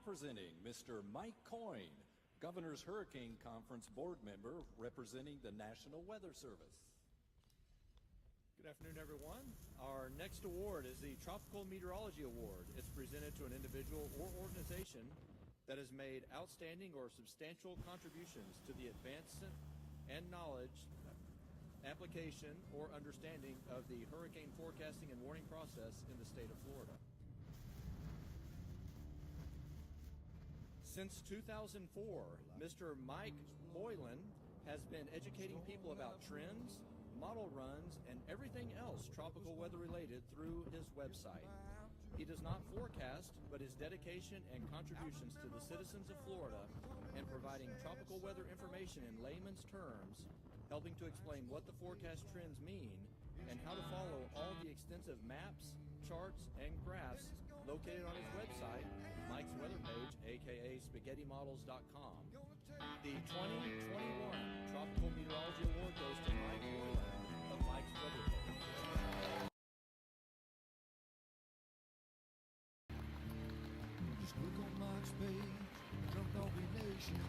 presenting Mr. Mike Coyne, Governor's Hurricane Conference Board member representing the National Weather Service. Good afternoon, everyone. Our next award is the Tropical Meteorology Award. It's presented to an individual or organization that has made outstanding or substantial contributions to the advancement and knowledge, application, or understanding of the hurricane forecasting and warning process in the state of Florida. Since 2004, Mr. Mike Boylan has been educating people about trends, model runs, and everything else tropical weather related through his website. He does not forecast, but his dedication and contributions to the citizens of Florida and providing tropical weather information in layman's terms, helping to explain what the forecast trends mean and how to follow all the extensive maps, charts, and graphs located on his website, Mike's weather page, aka spaghettymodels.com. The 2021 Tropical Meteorology Award goes to Mike Boylan of Mike's weather page. Just click on Mike's page, Trump Doggy Nation.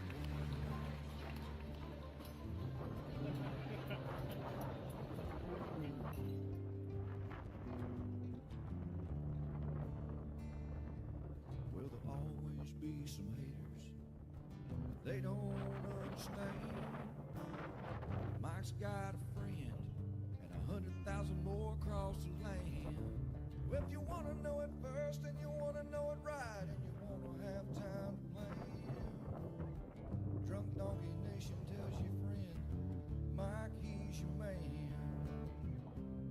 Well, there'll always be some haters. They don't understand. Mike's got a friend and 100,000 more across the land. Well, if you want to know it first and you want to know it right and you want to have time to plan, Drunk Donkey Nation tells your friend, Mike, he's your man.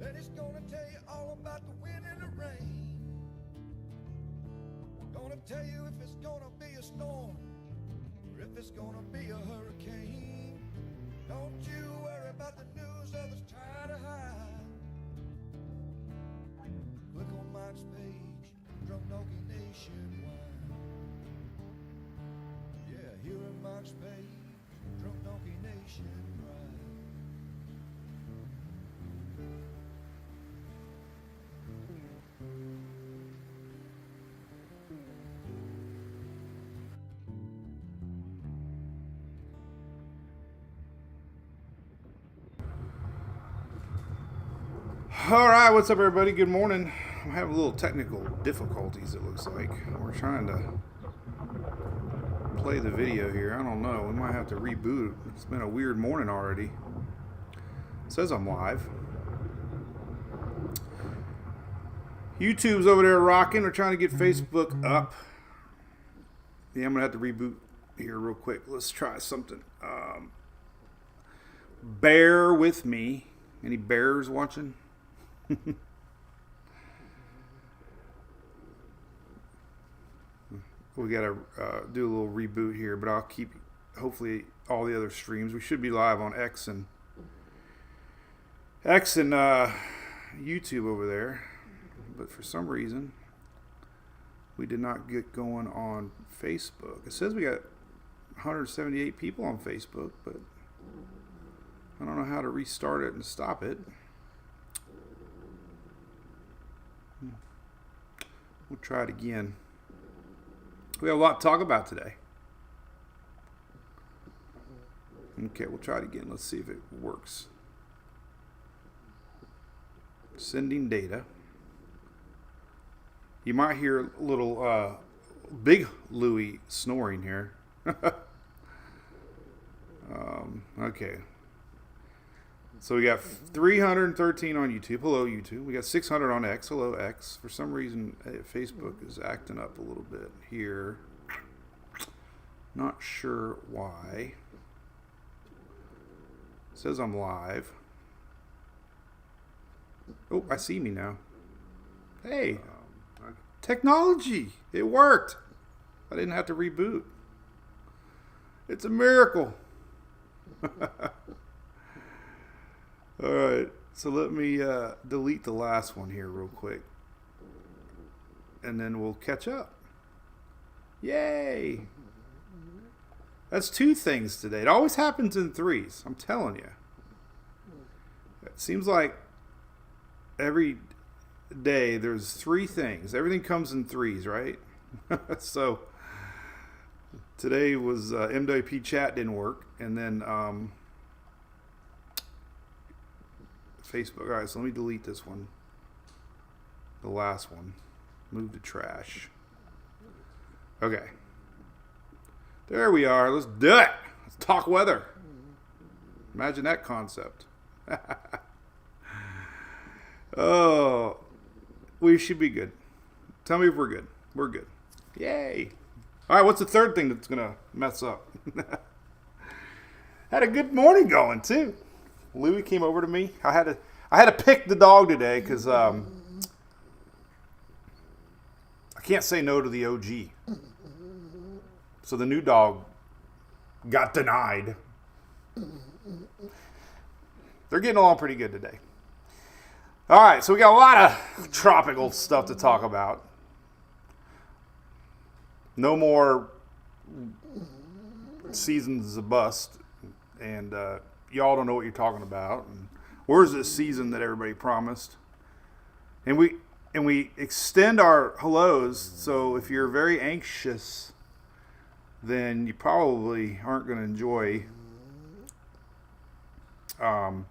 And he's gonna tell you all about the wind and the rain. Gonna tell you if it's gonna be a storm or if it's gonna be a hurricane. Don't you worry about the news others try to hide. Click on Mike's page, Drunk Donkey Nationwide. Yeah, here on Mike's page, Drunk Donkey Nationwide. All right, what's up, everybody? Good morning. I'm having a little technical difficulties, it looks like. We're trying to play the video here. I don't know. We might have to reboot. It's been a weird morning already. It says I'm live. YouTube's over there rocking. We're trying to get Facebook up. Yeah, I'm going to have to reboot here real quick. Let's try something. Bear with me. Any bears watching? We gotta do a little reboot here, but I'll keep hopefully all the other streams. We should be live on X and YouTube over there, but for some reason we did not get going on Facebook. It says we got 178 people on Facebook, but I don't know how to restart it and stop it. We'll try it again. We have a lot to talk about today. Okay, we'll try it again. Let's see if it works. Sending data. You might hear a little Big Louie snoring here. Okay. So we got 313 on YouTube. Hello, YouTube. We got 600 on X. Hello, X. For some reason, Facebook is acting up a little bit here. Not sure why. It says I'm live. Oh, I see me now. Hey, technology. It worked. I didn't have to reboot. It's a miracle. All right, so let me delete the last one here real quick, and then we'll catch up. Yay! That's two things today. It always happens in threes, I'm telling you. It seems like every day there's three things. Everything comes in threes, right? So Today was MWP chat didn't work, and then Facebook. All right, so let me delete this one. The last one. Move to trash. Okay. There we are. Let's do it. Let's talk weather. Imagine that concept. Oh, we should be good. Tell me if we're good. We're good. Yay. All right, what's the third thing that's going to mess up? Had a good morning going, too. Louie came over to me. I had to pick the dog today because I can't say no to the OG. So the new dog got denied. They're getting along pretty good today. All right, so we got a lot of tropical stuff to talk about. No more seasons of bust, and y'all don't know what you're talking about. And where's this season that everybody promised? And we extend our hellos. So if you're very anxious, then you probably aren't going to enjoy how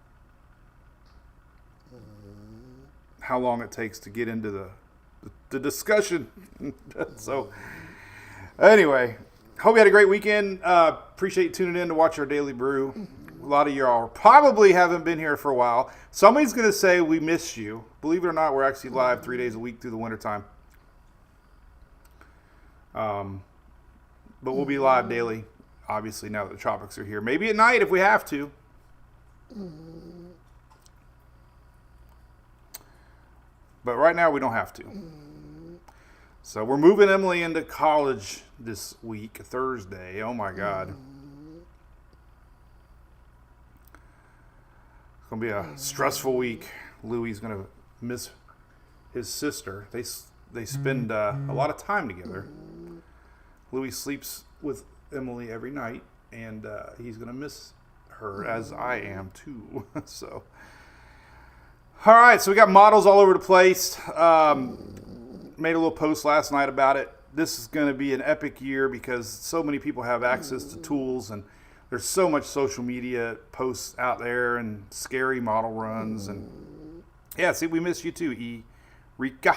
long it takes to get into the discussion. So anyway, hope you had a great weekend. Appreciate you tuning in to watch our daily brew. A lot of y'all probably haven't been here for a while. Somebody's going to say we missed you. Believe it or not, we're actually live 3 days a week through the wintertime. But we'll be live daily, obviously, now that the tropics are here. Maybe at night if we have to. But right now we don't have to. So we're moving Emily into college this week, Thursday. Oh my God. It's going to be a stressful week. Louie's going to miss his sister. They spend a lot of time together. Louie sleeps with Emily every night, and he's going to miss her, as I am too. So, all right, so we got models all over the place. Made a little post last night about it. This is going to be an epic year because so many people have access to tools, and there's so much social media posts out there and scary model runs. And yeah, see, we miss you too, E. Rika.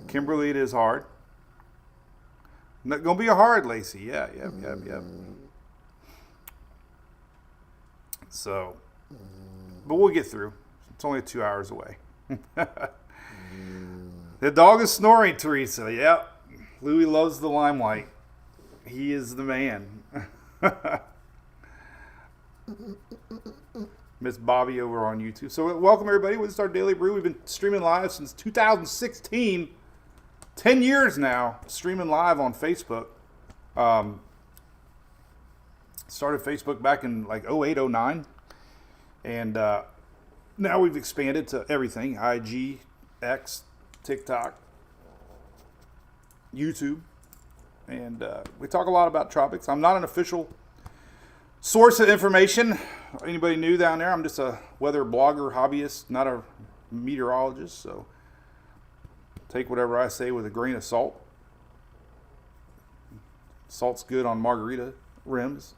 Kimberly, it is hard. Not gonna be a hard, Lacey. Yeah. So, but we'll get through. It's only 2 hours away. The dog is snoring, Teresa. Yep. Louie loves the limelight. He is the man. Miss Bobby over on YouTube. So welcome everybody. This is our Daily Brew. We've been streaming live since 2016. 10 years now, streaming live on Facebook. Started Facebook back in like 08, 09. And now we've expanded to everything. IG, X, TikTok, YouTube. And we talk a lot about tropics. I'm not an official source of information. Anybody new down there? I'm just a weather blogger, hobbyist, not a meteorologist. So take whatever I say with a grain of salt. Salt's good on margarita rims.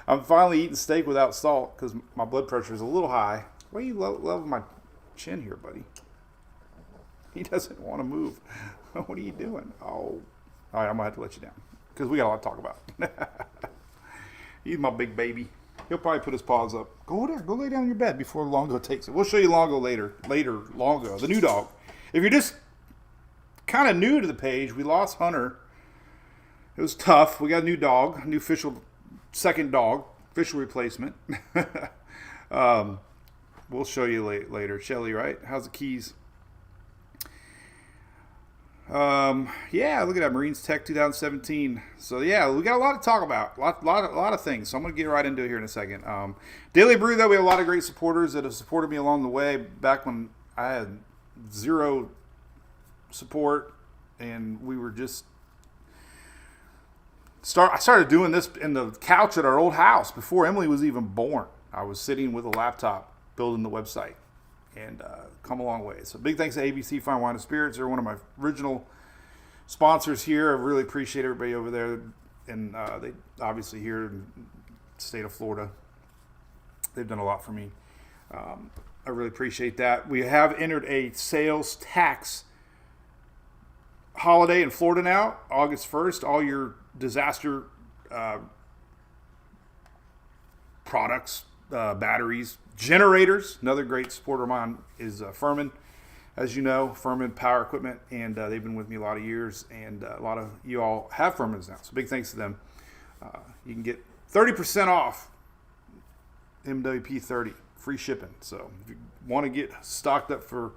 I'm finally eating steak without salt because my blood pressure is a little high. Why are you loving my chin here, buddy? He doesn't want to move. What are you doing? Oh, all right, I'm going to have to let you down because we got a lot to talk about. He's my big baby. He'll probably put his paws up. Go there. Go lay down in your bed before Longo takes it. We'll show you Longo later. Longo, the new dog. If you're just kind of new to the page, we lost Hunter. It was tough. We got a new dog, a new official second dog, official replacement. We'll show you later. Shelly, right? How's the keys? Yeah, look at that. Marines Tech 2017. So yeah, we got a lot to talk about. A lot of things. So I'm going to get right into it here in a second. Daily Brew, though, we have a lot of great supporters that have supported me along the way back when I had zero support and we were just I started doing this in the couch at our old house before Emily was even born. I was sitting with a laptop building the website. And come a long way. So big thanks to ABC Fine Wine and Spirits. They're one of my original sponsors here. I really appreciate everybody over there. And they obviously here in the state of Florida, they've done a lot for me. I really appreciate that. We have entered a sales tax holiday in Florida now, August 1st. All your disaster products, batteries, generators. Another great supporter of mine is Furman. As you know, Furman Power Equipment, and they've been with me a lot of years, and a lot of you all have Furmans now, so big thanks to them. You can get 30% off MWP 30, free shipping. So if you want to get stocked up for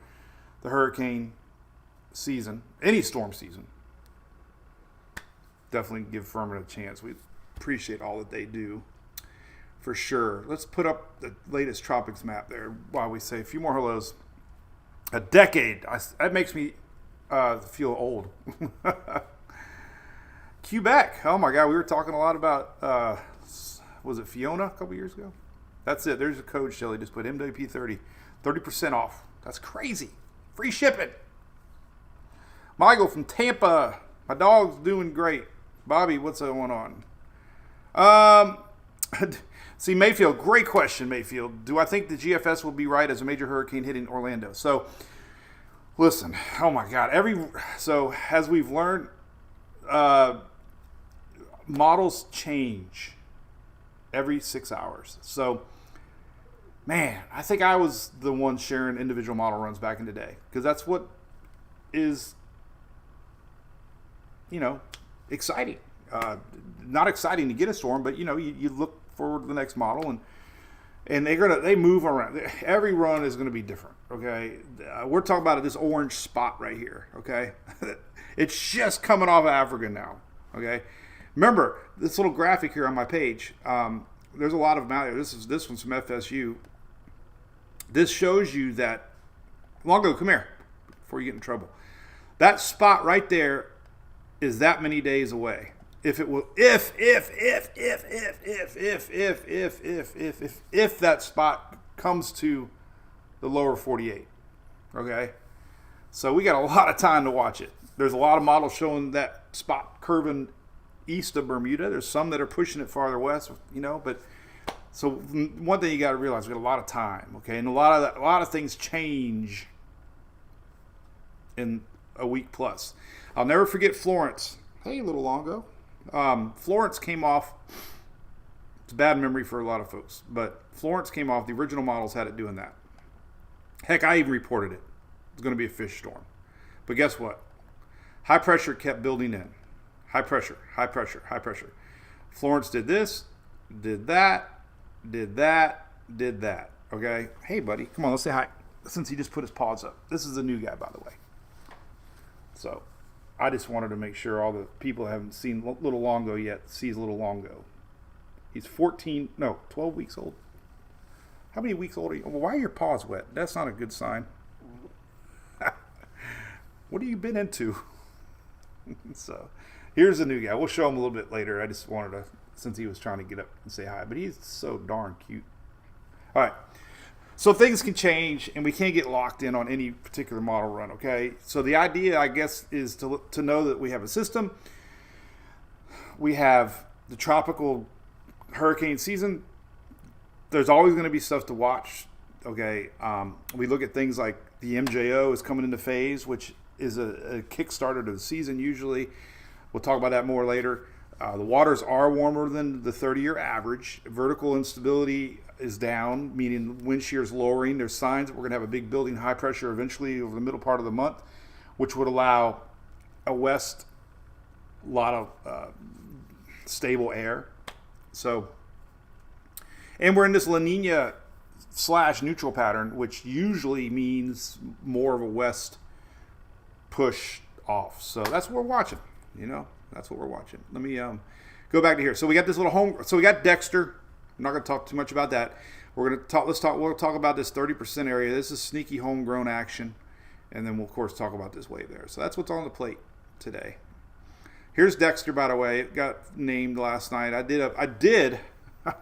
the hurricane season, any storm season, definitely give Furman a chance. We appreciate all that they do, for sure. Let's put up the latest tropics map there while we say a few more hellos. A decade. That makes me feel old. Quebec. Oh my God, we were talking a lot about, was it Fiona a couple years ago? That's it. There's a code, Shelly. Just put MWP 30. 30% off. That's crazy. Free shipping. Michael from Tampa. My dog's doing great. Bobby, what's going on? See, Mayfield, great question, Mayfield. Do I think the GFS will be right as a major hurricane hitting Orlando? So, listen, oh my God. So, as we've learned, models change every 6 hours. So, man, I think I was the one sharing individual model runs back in the day, because that's what is, exciting. Not exciting to get a storm, but, you look forward to the next model, and they move around. Every run is going to be different. Okay, we're talking about this orange spot right here. Okay, it's just coming off of Africa now. Okay, remember this little graphic here on my page. There's a lot of them out there. This one's from FSU. This shows you that. Longo, come here before you get in trouble. That spot right there is that many days away. If it will, if that spot comes to the lower 48, okay? So we got a lot of time to watch it. There's a lot of models showing that spot curving east of Bermuda. There's some that are pushing it farther west, but so one thing you got to realize, we got a lot of time, okay? And a lot of things change in a week plus. I'll never forget Florence. Hey, little Longo. Florence came off. It's a bad memory for a lot of folks, but Florence came off. The original models had it doing that. Heck, I even reported it. It was going to be a fish storm. But guess what? High pressure kept building in. High pressure, high pressure, high pressure. Florence did this, did that, did that, did that. Okay? Hey, buddy. Come on, let's say hi. Since he just put his paws up. This is a new guy, by the way. So, I just wanted to make sure all the people that haven't seen Little Longo yet sees Little Longo. He's 12 weeks old. How many weeks old are you? Well, why are your paws wet? That's not a good sign. What have you been into? So, here's the new guy. We'll show him a little bit later. I just wanted to, since he was trying to get up and say hi. But he's so darn cute. All right. So things can change, and we can't get locked in on any particular model run, okay? So the idea, I guess, is to know that we have a system. We have the tropical hurricane season. There's always going to be stuff to watch, okay? We look at things like the MJO is coming into phase, which is a kickstarter to the season usually. We'll talk about that more later. The waters are warmer than the 30-year average. Vertical instability is down, meaning wind shear is lowering. There's signs that we're going to have a big building high pressure eventually over the middle part of the month, which would allow a lot of stable air. So, and we're in this La Nina / neutral pattern, which usually means more of a west push off. So that's what we're watching, That's what we're watching. Let me go back to here. So we got this so we got Dexter. I'm not going to talk too much about that. We'll talk about this 30% area. This is sneaky homegrown action. And then we'll, of course, talk about this wave there. So that's what's on the plate today. Here's Dexter, by the way. It got named last night. I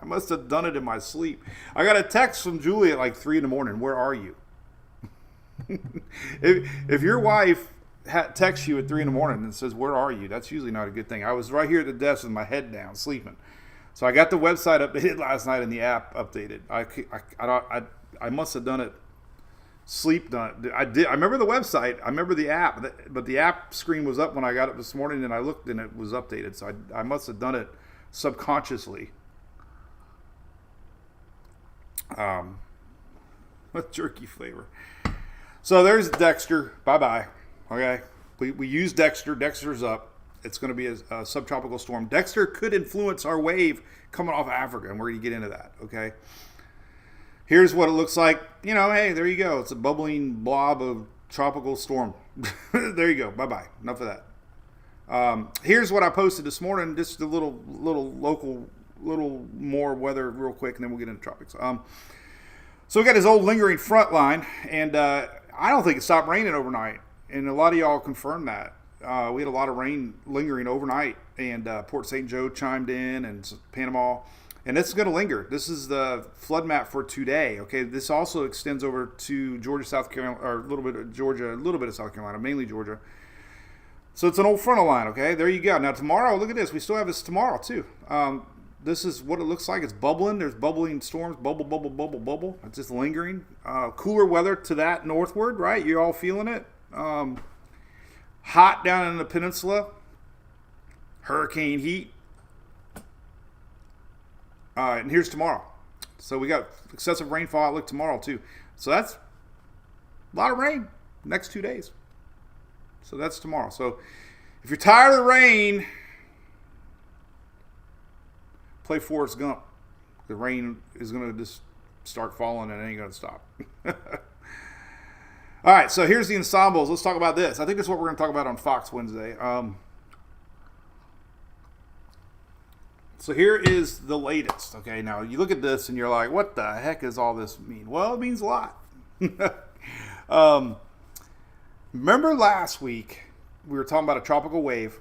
must have done it in my sleep. I got a text from Julie at like 3 a.m. Where are you? If your wife texts you at 3 a.m. and says, "Where are you?" That's usually not a good thing. I was right here at the desk with my head down, sleeping. So I got the website updated last night and the app updated. I must have done it. I did. I remember the website. I remember the app, but the app screen was up when I got up this morning, and I looked and it was updated. So I must have done it subconsciously. With jerky flavor. So there's Dexter. Bye-bye. Okay. We use Dexter. Dexter's up. It's going to be a subtropical storm. Dexter could influence our wave coming off Africa, and we're going to get into that. Okay. Here's what it looks like. You know, hey, there you go. It's a bubbling blob of tropical storm. There you go. Bye-bye. Enough of that. Here's what I posted this morning. Just a little local, little more weather real quick, and then we'll get into tropics. So we got this old lingering front line, and I don't think it stopped raining overnight. And a lot of y'all confirmed that. We had a lot of rain lingering overnight, and Port St. Joe chimed in, and Panama. And this is going to linger. This is the flood map for today. Okay, this also extends over to Georgia, South Carolina, or a little bit of Georgia, a little bit of South Carolina, mainly Georgia. So it's an old frontal line. Okay, there you go. Now tomorrow, look at this. We still have this tomorrow too. This is what it looks like. It's bubbling. There's bubbling storms. Bubble, bubble, bubble, bubble. It's just lingering. Cooler weather to that northward, right? You're all feeling it. Hot down in the peninsula. Hurricane heat. And here's tomorrow. So we got excessive rainfall outlook tomorrow too. So that's a lot of rain next 2 days. So that's tomorrow. So if you're tired of the rain, play Forrest Gump. The rain is going to just start falling and it ain't going to stop. All right, so here's the ensembles. Let's talk about this. I think this is what we're going to talk about on Fox Wednesday. So here is the latest. Okay, now you look at this and you're like, what the heck does all this mean? Well, it means a lot. Remember last week we were talking about a tropical wave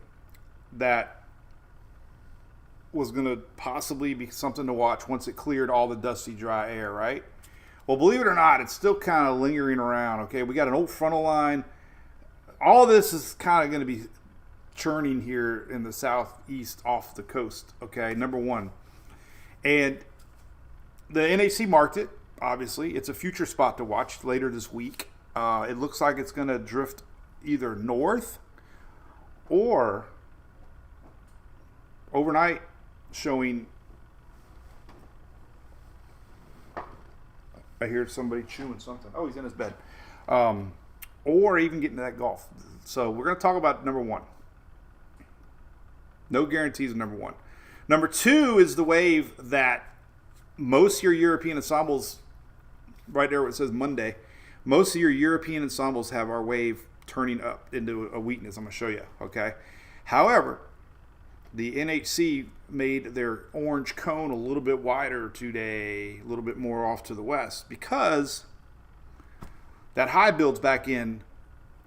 that was going to possibly be something to watch once it cleared all the dusty, dry air, right? Well, believe it or not, it's still kind of lingering around, okay? We got an old frontal line. All this is kind of going to be churning here in the southeast off the coast, okay? Number one. And the NHC marked it, obviously. It's a future spot to watch later this week. It looks like it's going to drift either north or overnight, showing... I hear somebody chewing something. Oh, he's in his bed. Or even getting to that Gulf. So we're going to talk about number one. No guarantees of number one. Number two is the wave that most of your European ensembles, right there where it says Monday, most of your European ensembles have our wave turning up into a weakness. I'm going to show you, okay? However, the NHC made their orange cone a little bit wider today, a little bit more off to the west, because that high builds back in.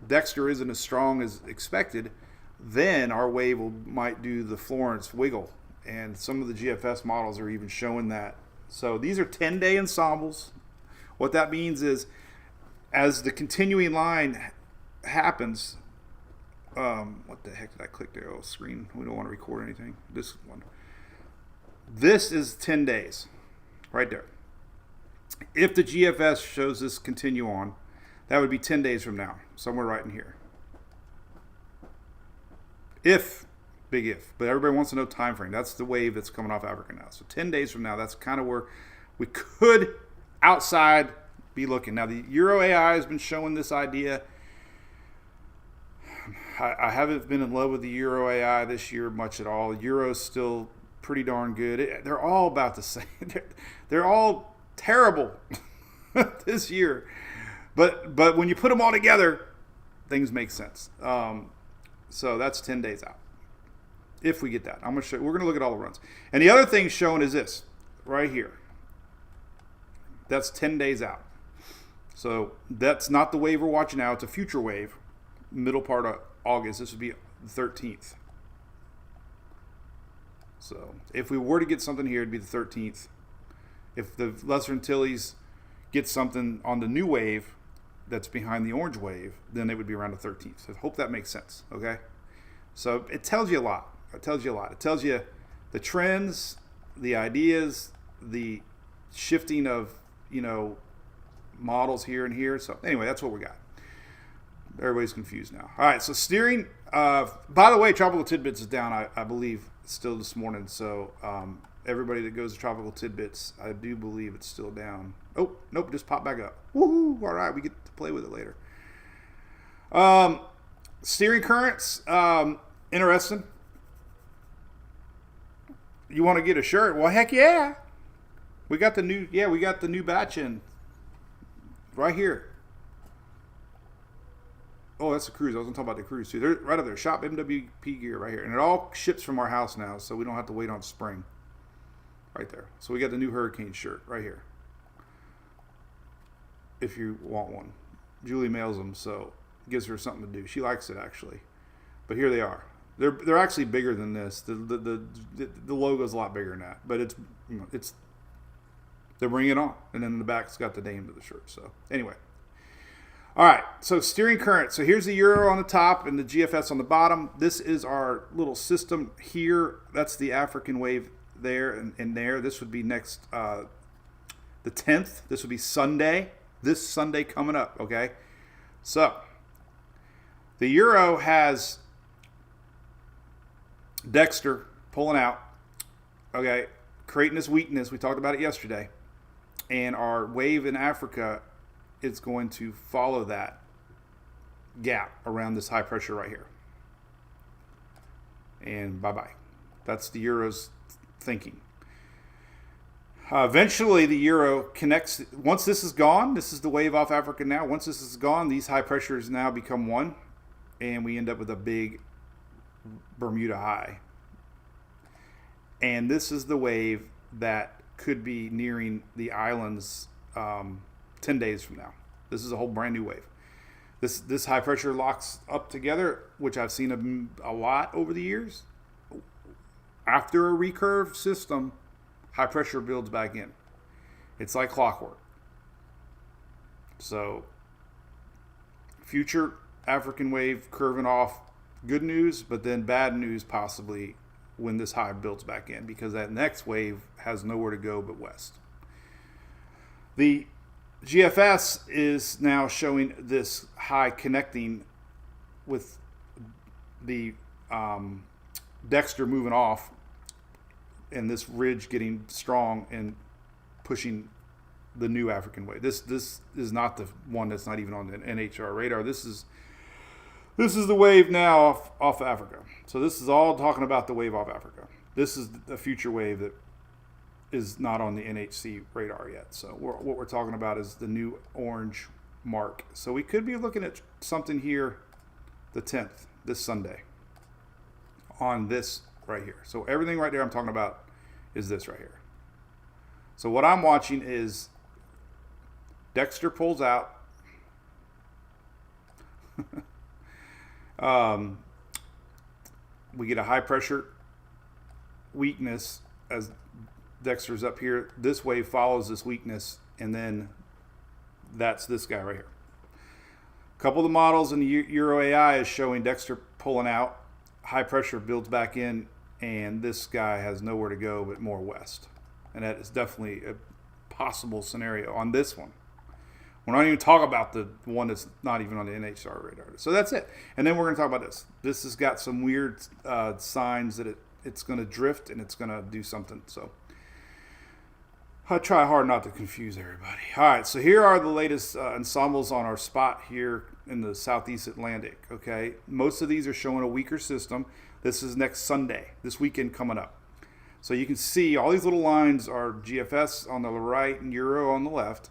Dexter isn't as strong as expected. Then our wave might do the Florence wiggle, and some of the GFS models are even showing that. So these are 10-day ensembles. What that means is, as the continuing line happens, what the heck did I click there? Oh, screen. We don't want to record anything. This one. This is 10 days, right there. If the GFS shows this continue on, that would be 10 days from now, somewhere right in here. If, big if, but everybody wants to know time frame. That's the wave that's coming off Africa now. So 10 days from now, that's kind of where we could outside be looking. Now the Euro AI has been showing this idea. I haven't been in love with the Euro AI this year much at all. Euro's still pretty darn good. They're all about the same. They're all terrible this year. But when you put them all together, things make sense. So that's 10 days out. If we get that. I'm going to show you. We're going to look at all the runs. And the other thing shown is this right here. That's 10 days out. So that's not the wave we're watching now. It's a future wave. Middle part of August. This would be the 13th. So if we were to get something here, it'd be the 13th. If the Lesser Antilles get something on the new wave, that's behind the orange wave, then they would be around the 13th. So I hope that makes sense, okay? So it tells you a lot. It tells you the trends, the ideas, the shifting of, models here and here. So anyway, that's what we got. Everybody's confused now. All right, so steering. By the way, Tropical Tidbits is down, I believe, still this morning. So everybody that goes to Tropical Tidbits, I do believe it's still down. Oh, nope, just popped back up. Woohoo! All right, we get to play with it later. Steering currents, interesting. You want to get a shirt? Well, heck yeah. We got the new batch in right here. Oh, that's the cruise. I was going to talk about the cruise too. They're right up there. Shop MWP gear right here. And it all ships from our house now, so we don't have to wait on spring. Right there. So we got the new Hurricane shirt right here. If you want one. Julie mails them, so it gives her something to do. She likes it, actually. But here they are. They're actually bigger than this. The logo's a lot bigger than that. But it's they're bringing it on. And then in the back, it's got the name of the shirt. So anyway. All right, so steering current. So here's the Euro on the top and the GFS on the bottom. This is our little system here. That's the African wave there and there. This would be next, the 10th. This would be Sunday. This Sunday coming up, okay? So the Euro has Dexter pulling out, okay, creating this weakness. We talked about it yesterday. And our wave in Africa, it's going to follow that gap around this high pressure right here. And bye-bye. That's the Euro's thinking. Eventually, the Euro connects. Once this is gone, this is the wave off Africa now. Once this is gone, these high pressures now become one. And we end up with a big Bermuda high. And this is the wave that could be nearing the islands 10 days from now. This is a whole brand new wave. This high pressure locks up together, which I've seen a lot over the years. After a recurve system, high pressure builds back in. It's like clockwork. So, future African wave curving off, good news, but then bad news possibly when this high builds back in, because that next wave has nowhere to go but west. The GFS is now showing this high connecting with the Dexter moving off and this ridge getting strong and pushing the new African wave. This is not the one that's not even on the NHR radar. This is the wave now off Africa. So this is all talking about the wave off Africa. This is the future wave that is not on the NHC radar yet. So what we're talking about is the new orange mark. So we could be looking at something here the 10th, this Sunday, on this right here. So everything right there I'm talking about is this right here. So what I'm watching is Dexter pulls out. We get a high pressure weakness as Dexter's up here. This wave follows this weakness, and then that's this guy right here. A couple of the models in the Euro AI is showing Dexter pulling out, high pressure builds back in, and this guy has nowhere to go but more west. And that is definitely a possible scenario on this one. We're not even talking about the one that's not even on the NHR radar. So that's it. And then we're going to talk about this. This has got some weird signs that it's going to drift and it's going to do something. So I try hard not to confuse everybody. All right, so here are the latest ensembles on our spot here in the Southeast Atlantic, okay? Most of these are showing a weaker system. This is next Sunday, this weekend coming up. So you can see all these little lines are GFS on the right and Euro on the left.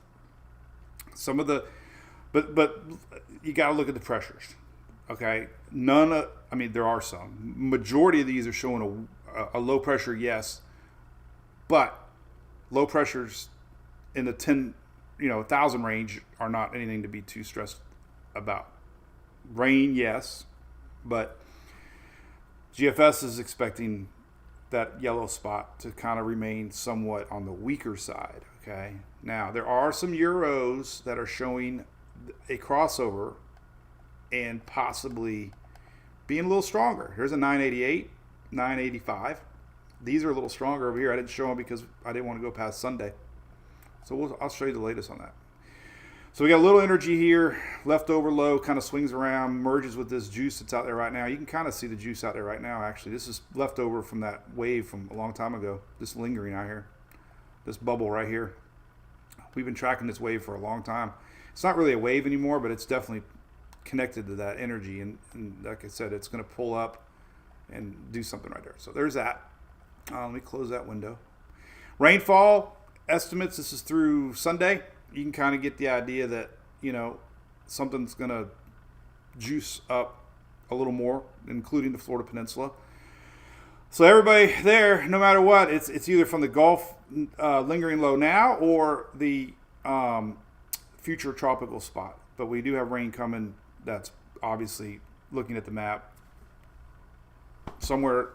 Some of the, but you got to look at the pressures, okay? There are some. Majority of these are showing a low pressure, yes, but low pressures in the 1,000 range are not anything to be too stressed about. Rain, yes, but GFS is expecting that yellow spot to kind of remain somewhat on the weaker side, okay? Now, there are some Euros that are showing a crossover and possibly being a little stronger. Here's a 988, 985. These are a little stronger over here. I didn't show them because I didn't want to go past Sunday. So I'll show you the latest on that. So we got a little energy here, leftover low, kind of swings around, merges with this juice that's out there right now. You can kind of see the juice out there right now, actually. This is leftover from that wave from a long time ago, this lingering out here, this bubble right here. We've been tracking this wave for a long time. It's not really a wave anymore, but it's definitely connected to that energy. And like I said, it's going to pull up and do something right there. So there's that. Let me close that window. Rainfall estimates, this is through Sunday. You can kind of get the idea that, something's going to juice up a little more, including the Florida Peninsula. So everybody there, no matter what, it's either from the Gulf lingering low now or the future tropical spot. But we do have rain coming. That's obviously, looking at the map, somewhere,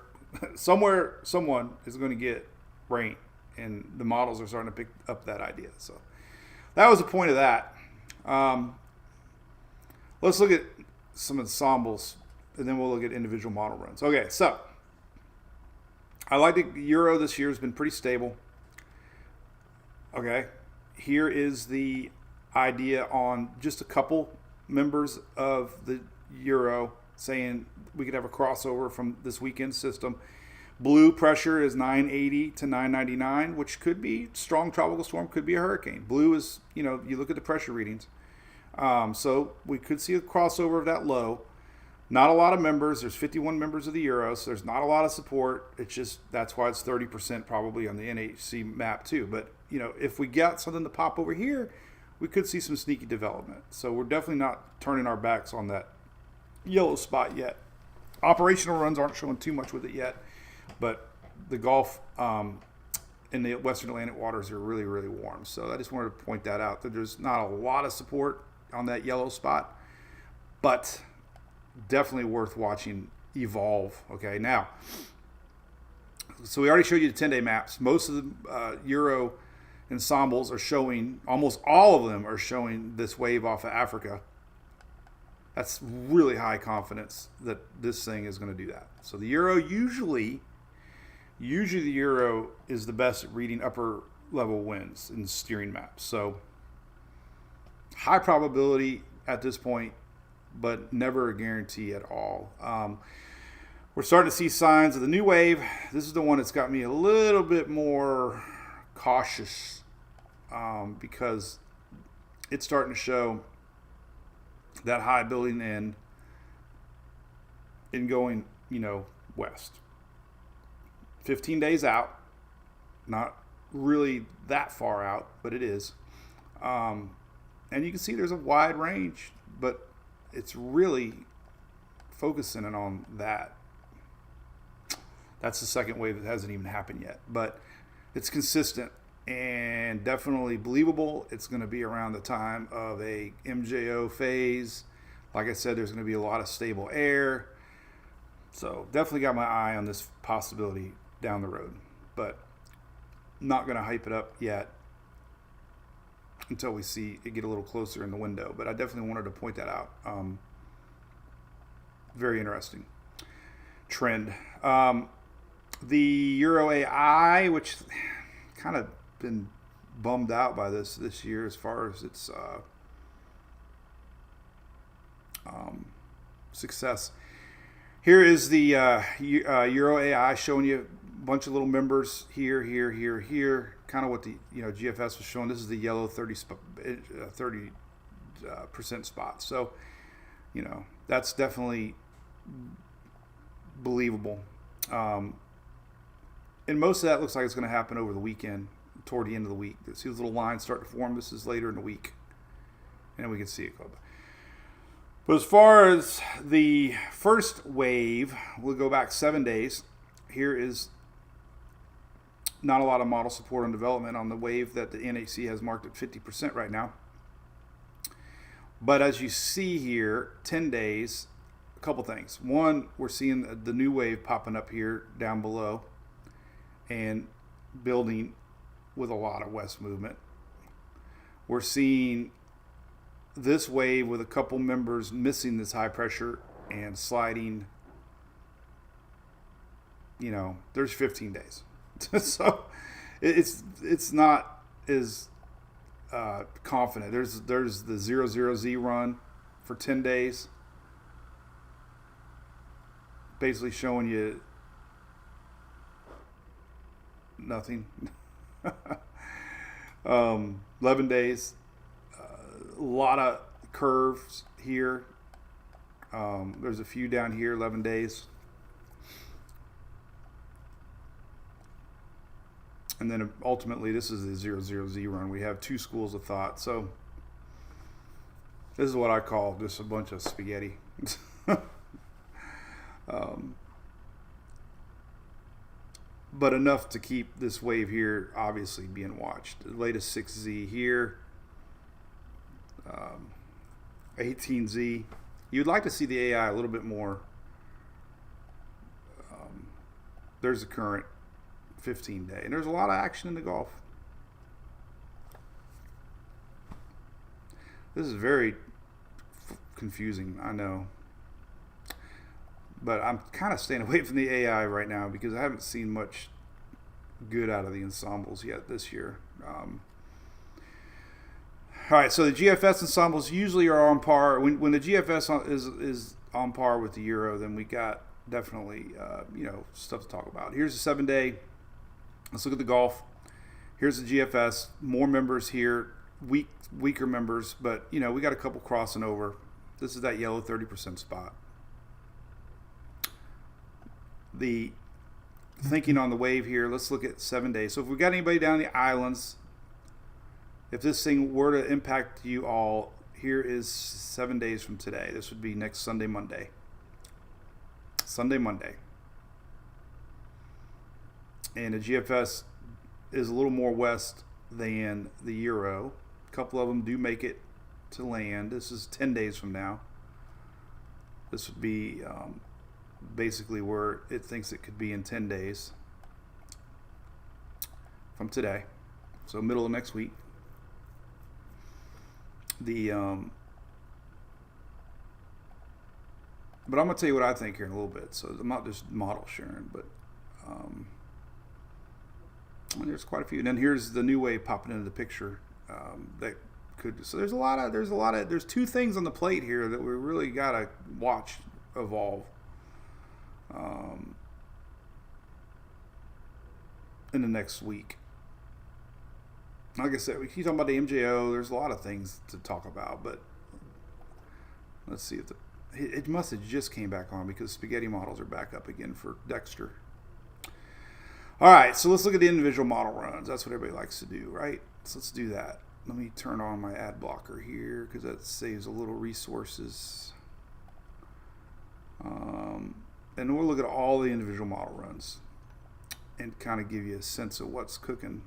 someone is going to get rain. And the models are starting to pick up that idea. So that was the point of that. Let's look at some ensembles, and then we'll look at individual model runs. Okay, so I like the Euro this year has been pretty stable. Okay, here is the idea on just a couple members of the Euro saying we could have a crossover from this weekend system. Blue pressure is 980 to 999, which could be strong tropical storm, could be a hurricane. Blue is, you look at the pressure readings. So we could see a crossover of that low. Not a lot of members. There's 51 members of the Euro, so there's not a lot of support. It's just, that's why it's 30% probably on the NHC map too. But, if we got something to pop over here, we could see some sneaky development. So we're definitely not turning our backs on that yellow spot yet. Operational runs aren't showing too much with it yet. But the Gulf and the Western Atlantic waters are really, really warm. So I just wanted to point that out, that there's not a lot of support on that yellow spot, but definitely worth watching evolve. Okay, now, so we already showed you the 10-day maps. Most of the Euro ensembles are showing, almost all of them are showing this wave off of Africa. That's really high confidence that this thing is going to do that. So the Euro usually the Euro is the best at reading upper level winds and steering maps. So high probability at this point, but never a guarantee at all. We're starting to see signs of the new wave. This is the one that's got me a little bit more cautious because it's starting to show that high building in and going, west. 15 days out, not really that far out, but it is. And you can see there's a wide range, but it's really focusing on that. That's the second wave that hasn't even happened yet, but it's consistent and definitely believable. It's going to be around the time of a MJO phase. Like I said, there's going to be a lot of stable air. So definitely got my eye on this possibility down the road, but not going to hype it up yet until we see it get a little closer in the window. But I definitely wanted to point that out. Very interesting trend. The Euro AI, which kind of been bummed out by this year as far as its success. Here is the Euro AI showing you a bunch of little members here, kind of what the GFS was showing. This is the yellow 30% spot. So, that's definitely believable. And most of that looks like it's going to happen over the weekend, toward the end of the week. See those little lines start to form. This is later in the week, and we can see it go. But as far as the first wave, we'll go back 7 days. Here is not a lot of model support and development on the wave that the NHC has marked at 50% right now. But as you see here, 10 days, a couple things. One, we're seeing the new wave popping up here down below and building with a lot of west movement. We're seeing this wave with a couple members missing this high pressure and sliding, there's 15 days. So it's not as confident. There's the 00Z run for 10 days, basically showing you nothing. 11 days, a lot of curves here. There's a few down here, 11 days. And then ultimately, this is the 00Z run. We have two schools of thought. So this is what I call just a bunch of spaghetti. But enough to keep this wave here obviously being watched. The latest 6Z here, 18Z. You'd like to see the AI a little bit more. There's the current 15-day, and there's a lot of action in the Gulf. This is very confusing, I know. But I'm kind of staying away from the AI right now because I haven't seen much good out of the ensembles yet this year. All right, so the GFS ensembles usually are on par. When the GFS is on par with the Euro, then we got definitely stuff to talk about. Here's the 7-day. Let's look at the Gulf. Here's the GFS. More members here, weaker members, but we got a couple crossing over. This is that yellow 30% spot. The thinking on the wave here, let's look at 7 days. So if we got anybody down the islands, if this thing were to impact you all, here is 7 days from today. This would be next Sunday, Monday. Sunday, Monday. And the GFS is a little more west than the Euro. A couple of them do make it to land. This is 10 days from now. This would be basically where it thinks it could be in 10 days from today, so middle of next week. But I'm gonna tell you what I think here in a little bit, so I'm not just model sharing, but there's quite a few. And then here's the new wave popping into the picture. That could, so there's two things on the plate here that we really gotta watch evolve in the next week. Like I said, we keep talking about the MJO. There's a lot of things to talk about, but let's see if it must have just came back on because spaghetti models are back up again for Dexter. All right, so let's look at the individual model runs. That's what everybody likes to do, right? So let's do that. Let me turn on my ad blocker here because that saves a little resources. And we'll look at all the individual model runs and kind of give you a sense of what's cooking.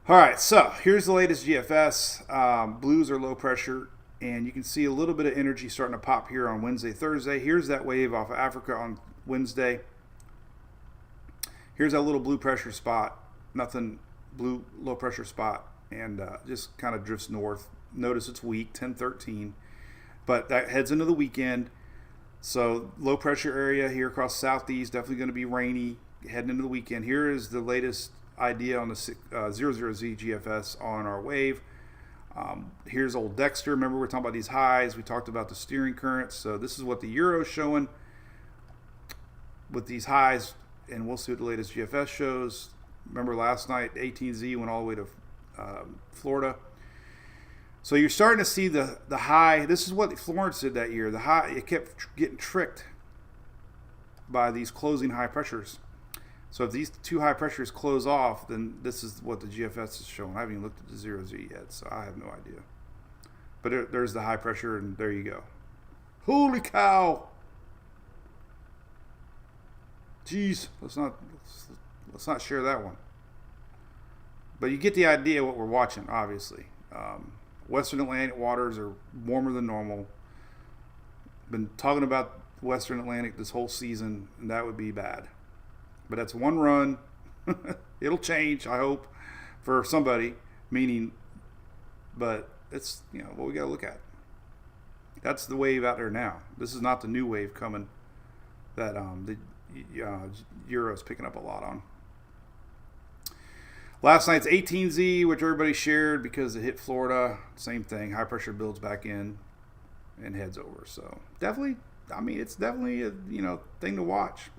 All right, so here's the latest GFS. Blues are low pressure, and you can see a little bit of energy starting to pop here on Wednesday, Thursday. Here's that wave off of Africa on Wednesday. Here's that little blue pressure spot, nothing, blue low pressure spot, and just kind of drifts north. Notice it's weak, 10-13, but that heads into the weekend. So low pressure area here across southeast, definitely going to be rainy heading into the weekend. Here is the latest idea on the 00Z GFS on our wave. Here's old Dexter. Remember, we're talking about these highs. We talked about the steering currents. So this is what the Euro is showing with these highs, and we'll see what the latest GFS shows. Remember last night, 18Z went all the way to Florida. So you're starting to see the high. This is what Florence did that year. The high, it kept getting tricked by these closing high pressures. So if these two high pressures close off, then this is what the GFS is showing. I haven't even looked at the 0Z yet, so I have no idea. But there's the high pressure, and there you go. Holy cow! Jeez, let's not share that one. But you get the idea what we're watching, obviously. Western Atlantic waters are warmer than normal. Been talking about Western Atlantic this whole season, and that would be bad. But that's one run. It'll change, I hope, for somebody. But it's, what we got to look at. That's the wave out there now. This is not the new wave coming that the Euro's picking up a lot on. Last night's 18Z, which everybody shared because it hit Florida. Same thing. High pressure builds back in and heads over. So definitely, it's definitely a thing to watch.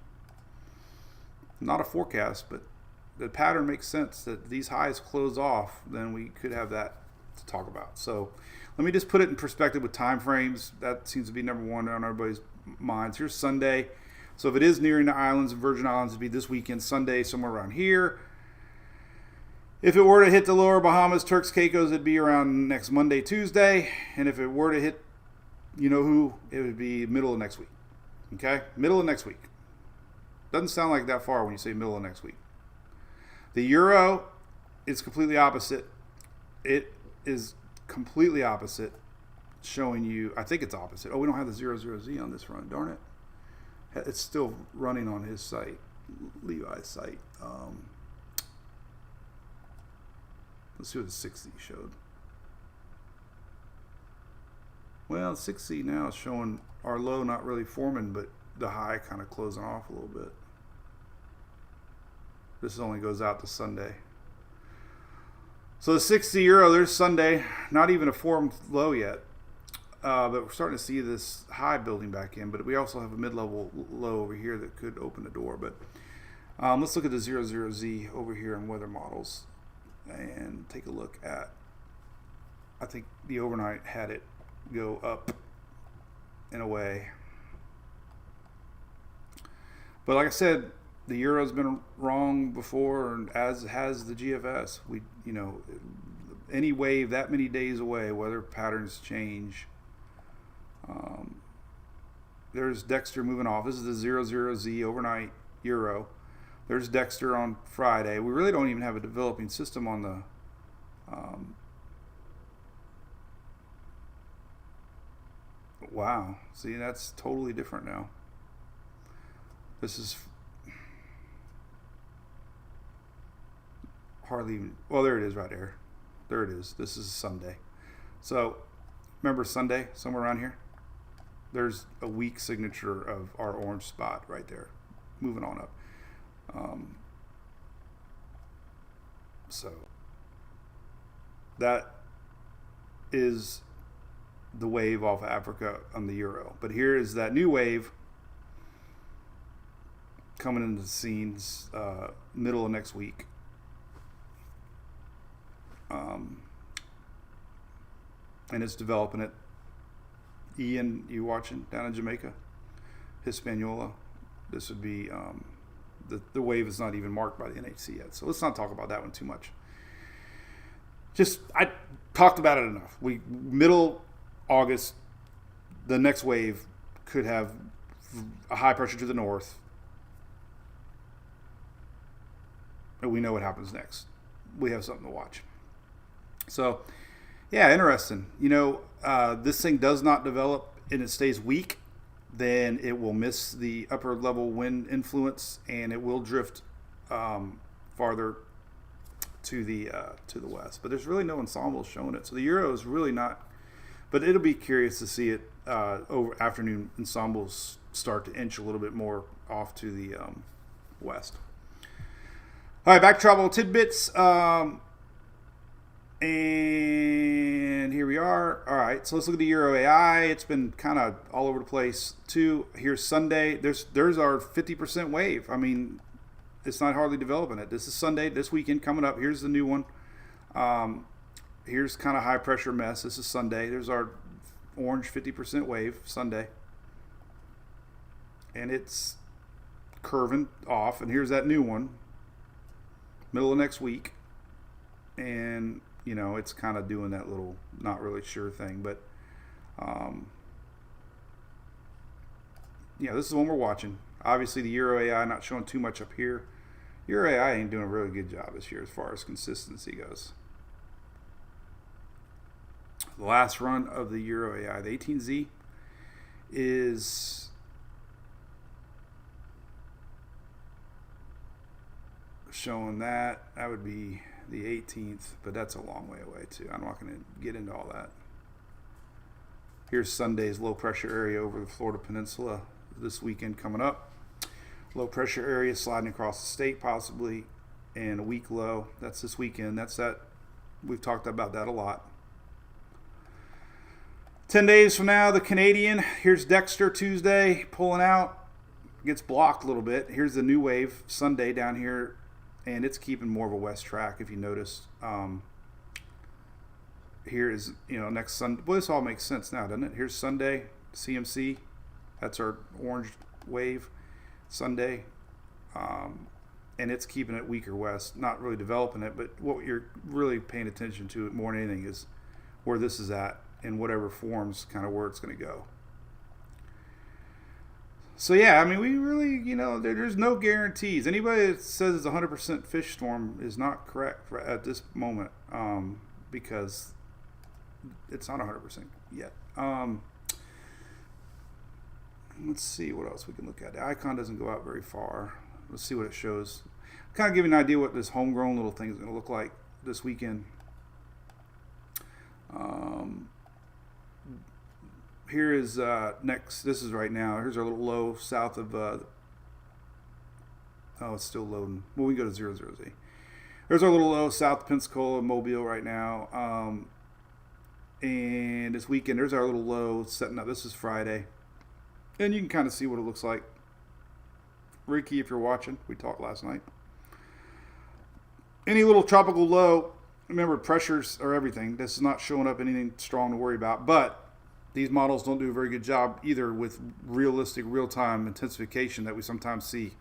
Not a forecast, but the pattern makes sense that these highs close off. Then we could have that to talk about. So let me just put it in perspective with time frames. That seems to be number one on everybody's minds. Here's Sunday. So if it is nearing the islands and Virgin Islands, it'd be this weekend, Sunday, somewhere around here. If it were to hit the lower Bahamas, Turks, Caicos, it'd be around next Monday, Tuesday. And if it were to hit, who, it would be middle of next week. Okay? Middle of next week. Doesn't sound like that far when you say middle of next week. The Euro is completely opposite. It is completely opposite, showing you, I think it's opposite. Oh, we don't have the 00Z on this run, darn it. It's still running on his site, Levi's site. Let's see what the 6Z showed. Well, 6Z now is showing our low not really forming, but the high kind of closing off a little bit. This only goes out to Sunday. So the 6Z Euro, there's Sunday, not even a formed low yet. But we're starting to see this high building back in. But we also have a mid-level low over here that could open the door. But let's look at the 00Z over here in weather models and take a look at, I think the overnight had it go up in a way. But like I said, the Euro's been wrong before, and as has the GFS. Any wave that many days away, weather patterns change. There's Dexter moving off. This is the 00Z overnight Euro. There's Dexter on Friday. We really don't even have a developing system on the wow. See, that's totally different now. This is hardly even, well, there it is right there. There it is. This is Sunday. So remember Sunday, somewhere around here? There's a weak signature of our orange spot right there. Moving on up. So that is the wave off Africa on the Euro. But here is that new wave coming into the scenes middle of next week. And it's developing it. Ian, you watching down in Jamaica? Hispaniola. This would be the wave is not even marked by the NHC yet. So let's not talk about that one too much. I talked about it enough. Middle August, the next wave could have a high pressure to the north. And we know what happens next. We have something to watch. So, yeah, interesting. This thing does not develop and it stays weak, then it will miss the upper level wind influence and it will drift farther to the west. But there's really no ensemble showing it. So the Euro is really not. But it'll be curious to see it over afternoon ensembles start to inch a little bit more off to the west. All right, back travel tidbits. And here we are. All right, so let's look at the Euro AI. It's been kind of all over the place too. Here's Sunday. There's our 50% wave. It's not hardly developing it. This is Sunday, this weekend coming up. Here's the new one. Here's kind of high pressure mess. This is Sunday. There's our orange 50% wave Sunday. And it's curving off. And here's that new one. Middle of next week. And it's kind of doing that little not really sure thing, but this is the one we're watching. Obviously the Euro AI not showing too much up here. Euro AI ain't doing a really good job this year as far as consistency goes. The last run of the Euro AI, the 18Z, is showing that would be the 18th, but that's a long way away too. I'm not going to get into all that. Here's Sunday's low pressure area over the Florida Peninsula this weekend coming up. Low pressure area sliding across the state possibly, and a weak low. That's this weekend. That's that. We've talked about that a lot. 10 days from now, the Canadian. Here's Dexter Tuesday pulling out. Gets blocked a little bit. Here's the new wave Sunday down here, and it's keeping more of a west track if you notice. Here is, next Sunday. Well, this all makes sense now, doesn't it? Here's Sunday, CMC. That's our orange wave Sunday. And it's keeping it weaker west. Not really developing it, but what you're really paying attention to more than anything is where this is at in whatever forms, kind of where it's going to go. So yeah, I mean, we really, there's no guarantees. Anybody that says it's 100% fish storm is not correct at this moment, because it's not 100% yet. Let's see what else we can look at. The icon doesn't go out very far. Let's see what it shows. Kind of give you an idea what this homegrown little thing is going to look like this weekend. Here is next. This is right now. Here's our little low south of. It's still loading. Well, we go to 00Z. There's our little low south of Pensacola, Mobile right now. And this weekend, there's our little low setting up. This is Friday, and you can kind of see what it looks like. Ricky, if you're watching, we talked last night. Any little tropical low, remember pressures are everything. This is not showing up anything strong to worry about, but these models don't do a very good job either with realistic real-time intensification that we sometimes see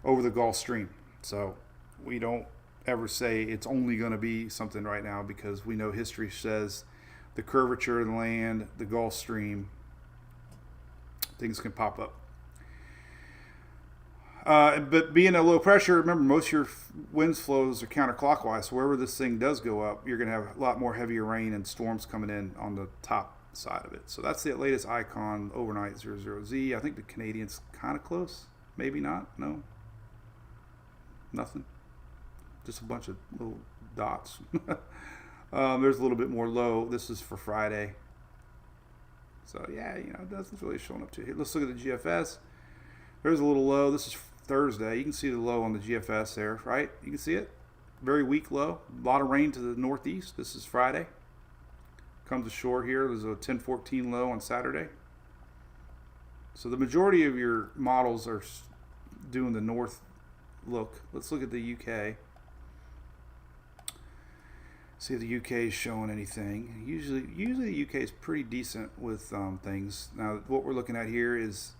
over the Gulf Stream. So we don't ever say it's only going to be something right now, because we know history says the curvature of the land, the Gulf Stream, things can pop up. But being a low pressure, remember, most of your winds flows are counterclockwise. So wherever this thing does go up, you're going to have a lot more heavier rain and storms coming in on the top side of it. So that's the latest icon overnight 00Z. I think the Canadian's kind of close. Maybe not. No. Nothing. Just a bunch of little dots. There's a little bit more low. This is for Friday. So yeah, nothing's really showing up to here. Let's look at the GFS. There's a little low. This is Thursday. You can see the low on the GFS there, right? You can see it. Very weak low. A lot of rain to the northeast. This is Friday. Comes ashore here. There's a 1014 low on Saturday. So the majority of your models are doing the north look. Let's look at the UK. See if the UK is showing anything. Usually the UK is pretty decent with things. Now what we're looking at here is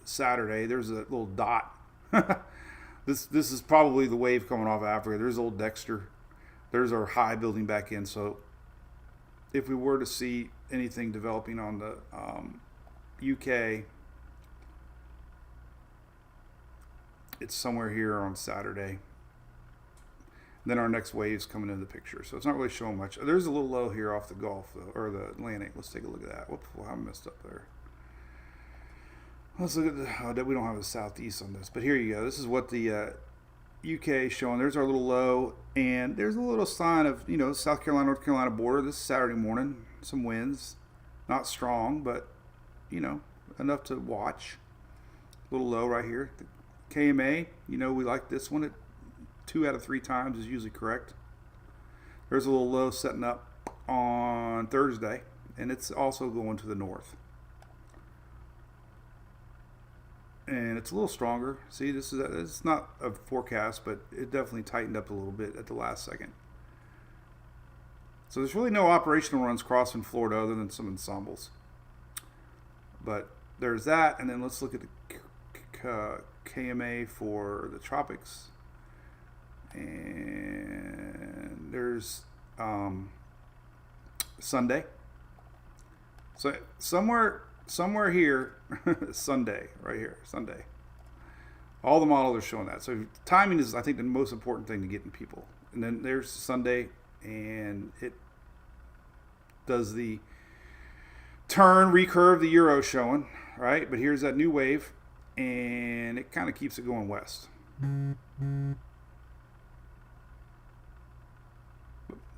Saturday. There's a little dot. This is probably the wave coming off Africa. There's old Dexter. There's our high building back in. So if we were to see anything developing on the UK, it's somewhere here on Saturday. Then our next wave's coming into the picture. So it's not really showing much. There's a little low here off the Gulf, or the Atlantic. Let's take a look at that. Whoops, I messed up there. Let's look at the, we don't have a southeast on this, but here you go. This is what the UK is showing. There's our little low, and there's a little sign of, South Carolina, North Carolina border. This is Saturday morning. Some winds, not strong, but, enough to watch. Little low right here. The KMA, we like this one at 2 out of 3 times is usually correct. There's a little low setting up on Thursday, and it's also going to the north. And it's a little stronger. See, it's not a forecast, but it definitely tightened up a little bit at the last second. So there's really no operational runs crossing Florida other than some ensembles. But there's that, and then let's look at the KMA for the tropics. And there's Sunday. So somewhere here, Sunday, right here, Sunday. All the models are showing that. So timing is, I think, the most important thing to getting people. And then there's Sunday, and it does the turn, recurve, the Euro showing, right? But here's that new wave, and it kind of keeps it going west.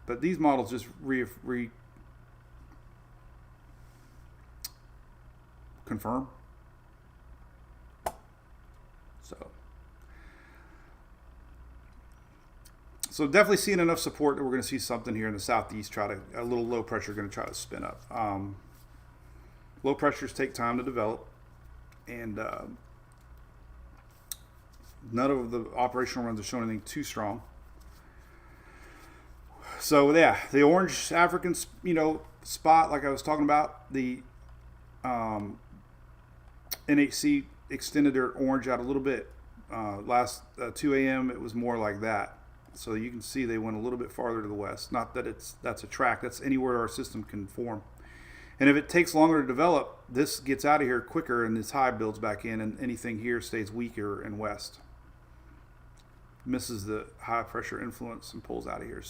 But these models just confirm. So definitely seeing enough support that we're going to see something here in the southeast. A little low pressure going to try to spin up. Low pressures take time to develop, and none of the operational runs are showing anything too strong. So yeah, the orange African, spot like I was talking about, the NHC extended their orange out a little bit. Last 2 a.m. it was more like that. So you can see they went a little bit farther to the west. Not that that's a track. That's anywhere our system can form. And if it takes longer to develop, this gets out of here quicker and this high builds back in, and anything here stays weaker and west. Misses the high pressure influence and pulls out of here.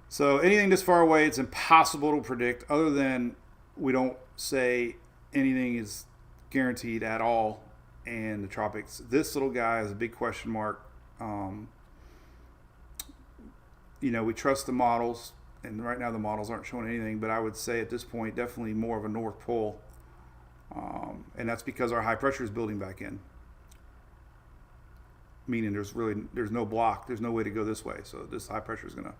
So anything this far away, it's impossible to predict, other than we don't say anything is guaranteed at all in the tropics. This little guy is a big question mark. We trust the models, and right now the models aren't showing anything, but I would say at this point definitely more of a north pole, and that's because our high pressure is building back in, meaning there's no block, there's no way to go this way, so this high pressure is going to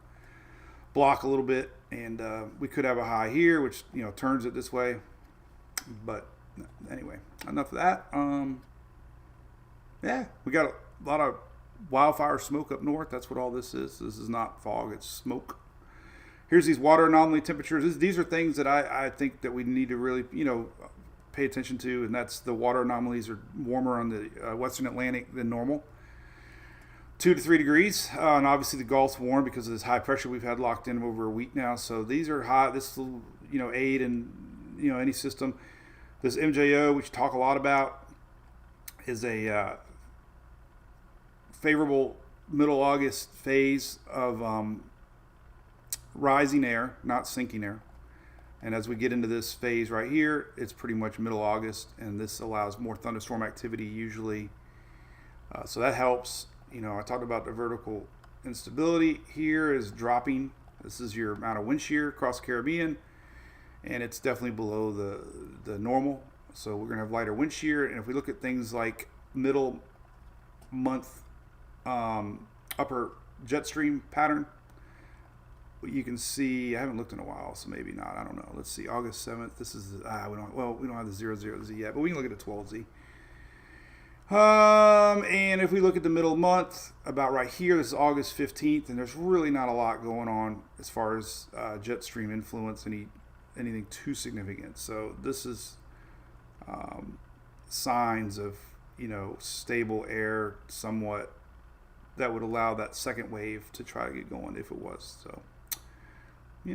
block a little bit, and we could have a high here which turns it this way. But anyway, enough of that. We got a lot of wildfire smoke up north. That's what all this is. This is not fog, it's smoke. Here's these water anomaly temperatures. These are things that I think that we need to really pay attention to, and that's the water anomalies are warmer on the western Atlantic than normal, 2 to 3 degrees, and obviously the Gulf's warm because of this high pressure we've had locked in over a week now. So these are hot. This will aid in any system. This MJO, which we talk a lot about, is a favorable middle August phase of rising air, not sinking air. And as we get into this phase right here, it's pretty much middle August, and this allows more thunderstorm activity usually. So that helps. I talked about the vertical instability. Here is dropping. This is your amount of wind shear across the Caribbean, and it's definitely below the normal. So we're going to have lighter wind shear. And if we look at things like middle month upper jet stream pattern, you can see, I haven't looked in a while, so maybe not, I don't know. Let's see, August 7th, this is, we don't have the 00Z yet, but we can look at the 12Z. And if we look at the middle month, about right here, this is August 15th, and there's really not a lot going on as far as jet stream influence, anything too significant. So this is signs of, stable air somewhat that would allow that second wave to try to get going if it was. So, you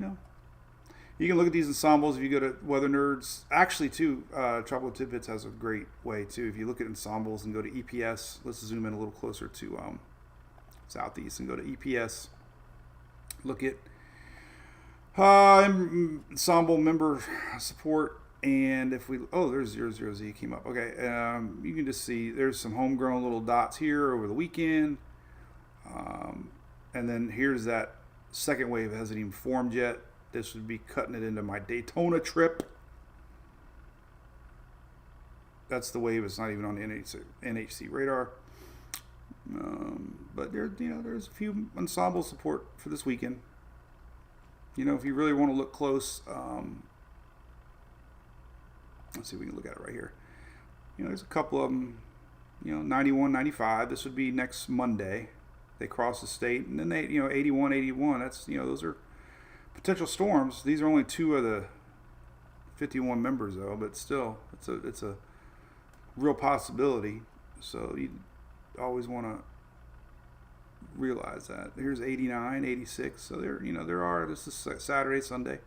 can look at these ensembles if you go to Weather Nerds. Actually, too, Tropical Tidbits has a great way, too. If you look at ensembles and go to EPS, let's zoom in a little closer to Southeast and go to EPS. Look at ensemble member support. And if there's 00Z came up. Okay, you can just see there's some homegrown little dots here over the weekend. And then here's that second wave. It hasn't even formed yet. This would be cutting it into my Daytona trip. That's the wave. It's not even on the NHC radar. But there's a few ensemble support for this weekend. If you really want to look close, let's see if we can look at it right here. There's a couple of them, 91, 95. This would be next Monday. They cross the state, and then they, 81, 81. That's, those are potential storms. These are only 2 of the 51 members, though, but still, it's a real possibility. So you always want to realize that. Here's 89, 86. So this is Saturday, Sunday.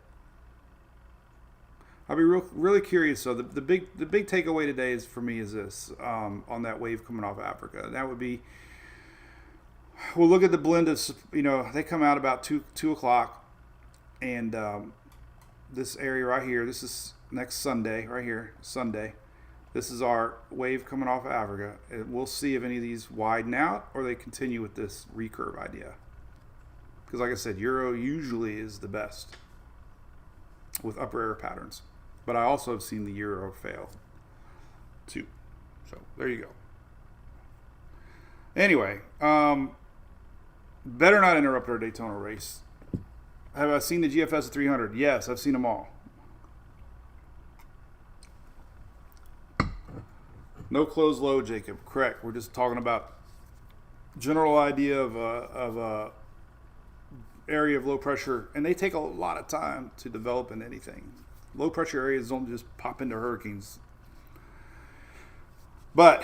I'll be really curious. So the big takeaway today is for me is this on that wave coming off Africa. That would be, we'll look at the blend of, they come out about 2 o'clock, and this area right here, this is next Sunday, right here, Sunday. This is our wave coming off of Africa. And we'll see if any of these widen out or they continue with this recurve idea. Because like I said, Euro usually is the best with upper air patterns. But I also have seen the Euro fail too. So there you go. Anyway, better not interrupt our Daytona race. Have I seen the GFS at 300? Yes, I've seen them all. No closed load, Jacob. Correct. We're just talking about general idea of a area of low pressure, and they take a lot of time to develop in anything. Low pressure areas don't just pop into hurricanes. But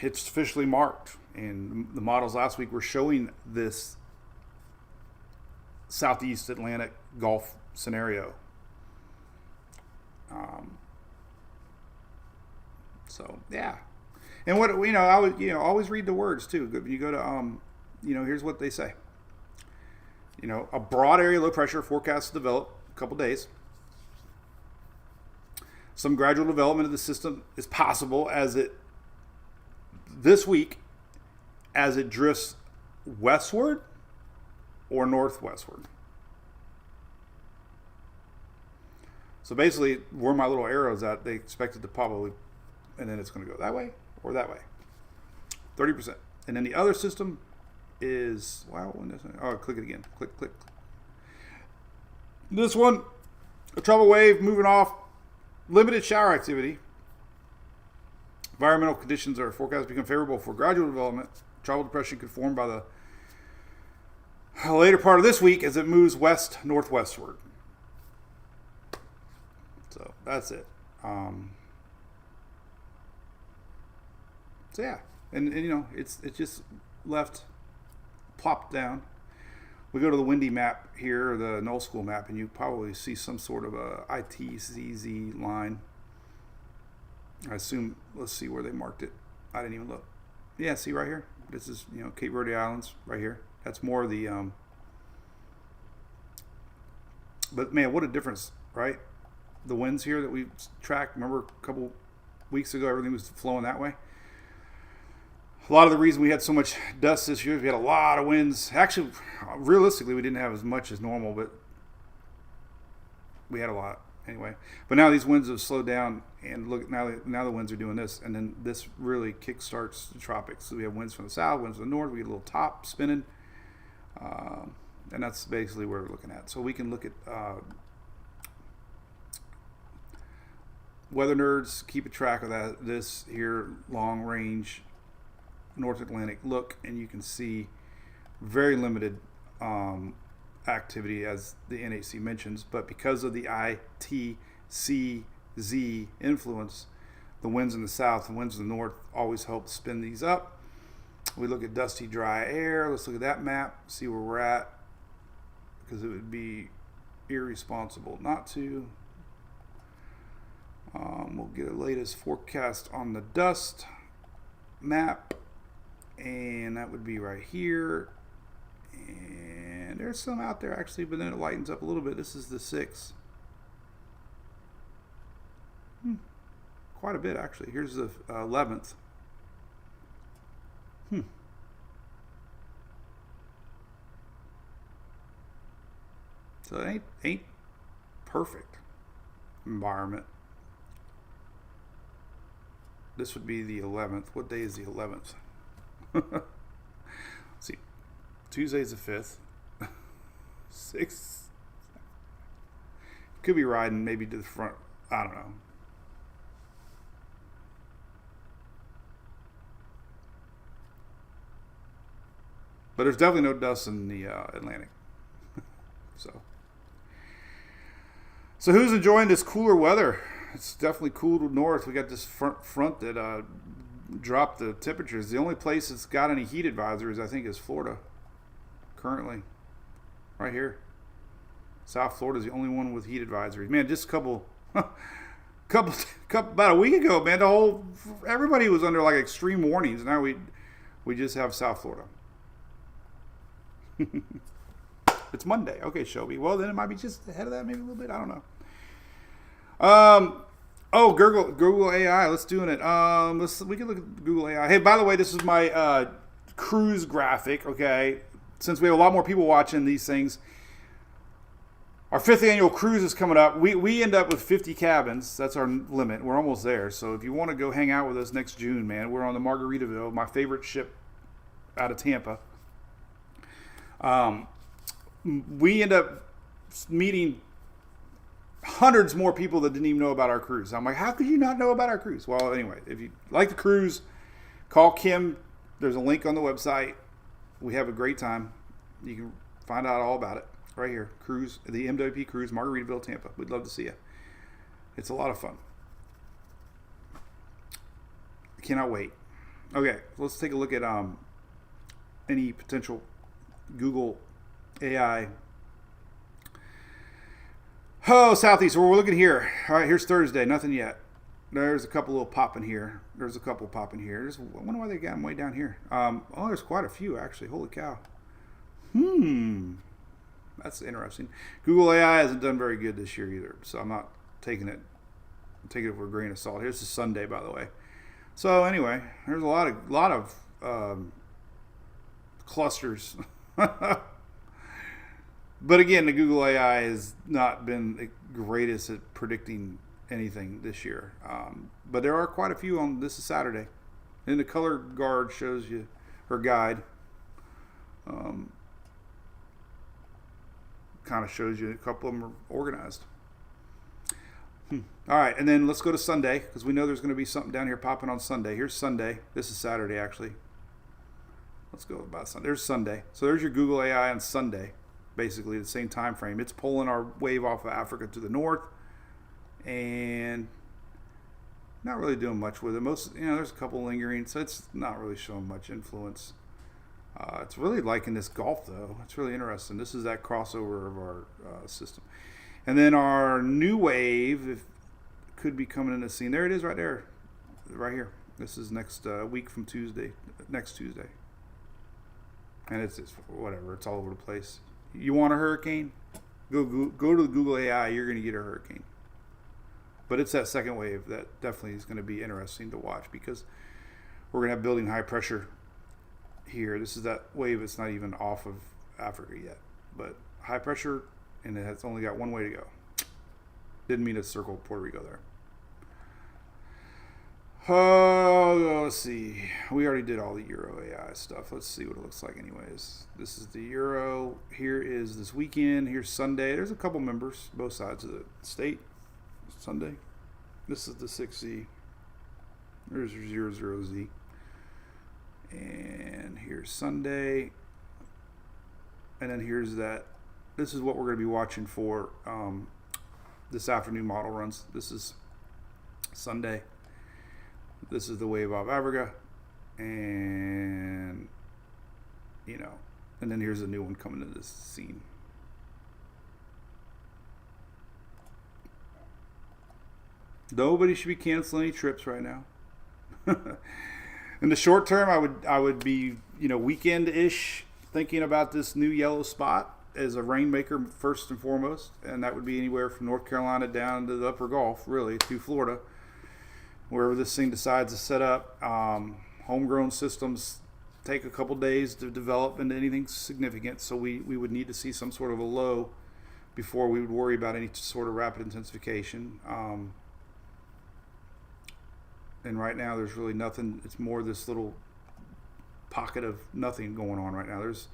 it's officially marked, and the models last week were showing this Southeast Atlantic Gulf scenario. So yeah, and what I would always read the words too. When you go to here's what they say. A broad area low pressure forecast to develop a couple days. Some gradual development of the system is possible this week as it drifts westward or northwestward. So basically, where my little arrow's at, they expect it to probably, and then it's going to go that way or that way. 30%. And then the other system is, click it again. Click. This one, a trouble wave moving off, limited shower activity. Environmental conditions are forecast to become favorable for gradual development. Trouble depression could form by the later part of this week as it moves west-northwestward. So that's it. So yeah, and it's just left plopped down. We go to the windy map here, or the null school map, and you probably see some sort of a ITCZ line. I assume, let's see where they marked it. I didn't even look. Yeah, see right here? This is, Cape Verde Islands right here. That's more of the, but man, what a difference, right? The winds here that we tracked, remember a couple weeks ago, everything was flowing that way. A lot of the reason we had so much dust this year is we had a lot of winds. Actually, realistically, we didn't have as much as normal, but we had a lot anyway. But now these winds have slowed down, and look, now the winds are doing this, and then this really kickstarts the tropics. So we have winds from the south, winds from the north. We get a little top spinning, and that's basically where we're looking at. So we can look at weather nerds, keep a track of that. This here, long range North Atlantic look, and you can see very limited activity as the NHC mentions, but because of the ITCZ influence, the winds in the south and winds in the north always help spin these up. We look at dusty dry air. Let's look at that map, see where we're at, because it would be irresponsible not to. We'll get a latest forecast on the dust map, and that would be right here. And there's some out there actually, but then it lightens up a little bit. This is the 6. Quite a bit actually. Here's the 11th. So it ain't perfect environment. This would be the 11th. What day is the 11th? Let's see. Tuesday's the 5th. 6th. Could be riding maybe to the front. I don't know. But there's definitely no dust in the Atlantic. So who's enjoying this cooler weather? It's definitely cool to north. We got this front that dropped the temperatures. The only place that's got any heat advisories, I think, is Florida. Currently, right here, South Florida is the only one with heat advisories. Man, just couple about a week ago, man, everybody was under like extreme warnings. Now we just have South Florida. It's Monday. Okay, Shelby. Well, then it might be just ahead of that, maybe a little bit. I don't know. Google AI. Let's do it. We can look at Google AI. Hey, by the way, this is my cruise graphic. Okay, since we have a lot more people watching these things, our 5th annual cruise is coming up. We end up with 50 cabins. That's our limit. We're almost there. So if you want to go hang out with us next June, man, we're on the Margaritaville, my favorite ship out of Tampa. We end up meeting hundreds more people that didn't even know about our cruise. I'm like, how could you not know about our cruise? Well, anyway, if you like the cruise, call Kim. There's a link on the website. We have a great time. You can find out all about it right here. Cruise, the MWP Cruise, Margaritaville, Tampa. We'd love to see you. It's a lot of fun. Cannot wait. Okay, let's take a look at any potential Google AI. Oh, Southeast. Well, we're looking here. All right, here's Thursday. Nothing yet. There's a couple little popping here. There's a couple popping here. I wonder why they got them way down here. Oh, there's quite a few, actually. Holy cow. That's interesting. Google AI hasn't done very good this year either, so I'm not taking it with a grain of salt. Here's the Sunday, by the way. So anyway, there's a lot of clusters. But again, the Google AI has not been the greatest at predicting anything this year. But there are quite a few on this is Saturday. And the color guard shows you her guide. Kind of shows you a couple of them are organized. All right, and then let's go to Sunday because we know there's going to be something down here popping on Sunday. Here's Sunday. This is Saturday, actually. Let's go about Sunday. There's Sunday. So there's your Google AI on Sunday, basically the same time frame. It's pulling our wave off of Africa to the north and not really doing much with it. There's a couple lingering, so it's not really showing much influence. It's really liking this Gulf, though. It's really interesting. This is that crossover of our system. And then our new wave could be coming in the scene. There it is right there. Right here. This is next week from next Tuesday. And it's whatever. It's all over the place. You want a hurricane? Go to the Google AI. You're going to get a hurricane. But it's that second wave that definitely is going to be interesting to watch because we're going to have building high pressure here. This is that wave that's not even off of Africa yet. But high pressure, and it has only got one way to go. Didn't mean to circle Puerto Rico there. Oh, let's see. We already did all the Euro AI stuff. Let's see what it looks like anyways. This is the Euro. Here is this weekend. Here's Sunday. There's a couple members, both sides of the state. Sunday. This is the 6Z. There's your 00Z. And here's Sunday. And then here's that. This is what we're going to be watching for this afternoon model runs. This is Sunday. This is the wave off Africa. And, and then here's a new one coming to this scene. Nobody should be canceling any trips right now. In the short term, I would be, weekend-ish thinking about this new yellow spot as a rainmaker first and foremost, and that would be anywhere from North Carolina down to the upper Gulf, really, through Florida, wherever this thing decides to set up. Homegrown systems take a couple days to develop into anything significant, so we would need to see some sort of a low before we would worry about any sort of rapid intensification. And right now there's really nothing. It's more this little pocket of nothing going on right now. There's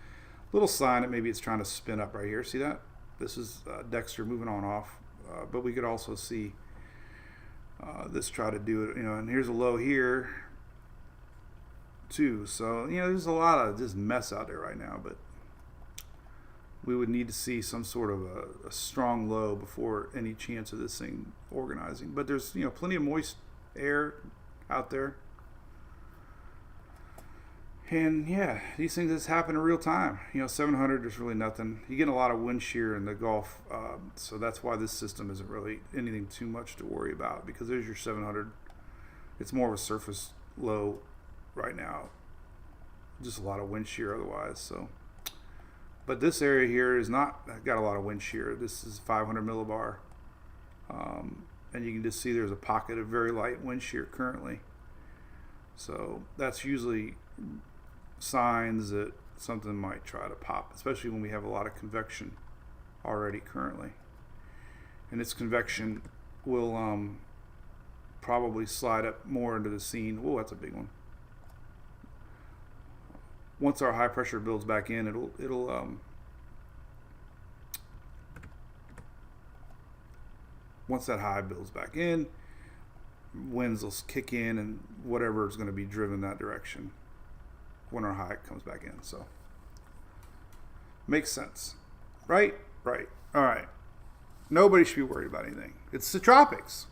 a little sign that maybe it's trying to spin up right here. See that? This is Dexter moving on off. But we could also see this try to do it, and here's a low here too. So, there's a lot of just mess out there right now, but we would need to see some sort of a strong low before any chance of this thing organizing. But there's, plenty of moist air out there. And yeah, these things just happen in real time. 700, there's really nothing. You get a lot of wind shear in the Gulf, so that's why this system isn't really anything too much to worry about, because there's your 700. It's more of a surface low right now. Just a lot of wind shear otherwise. So, but this area here is not got a lot of wind shear. This is 500 millibar, and you can just see there's a pocket of very light wind shear currently. So that's usually signs that something might try to pop, especially when we have a lot of convection already currently. And this convection will probably slide up more into the scene. Oh, that's a big one. Once our high pressure builds back in, it'll once that high builds back in, winds will kick in, and whatever is going to be driven that direction when our high comes back in. So makes sense, right? Right. All right. Nobody should be worried about anything. It's the tropics.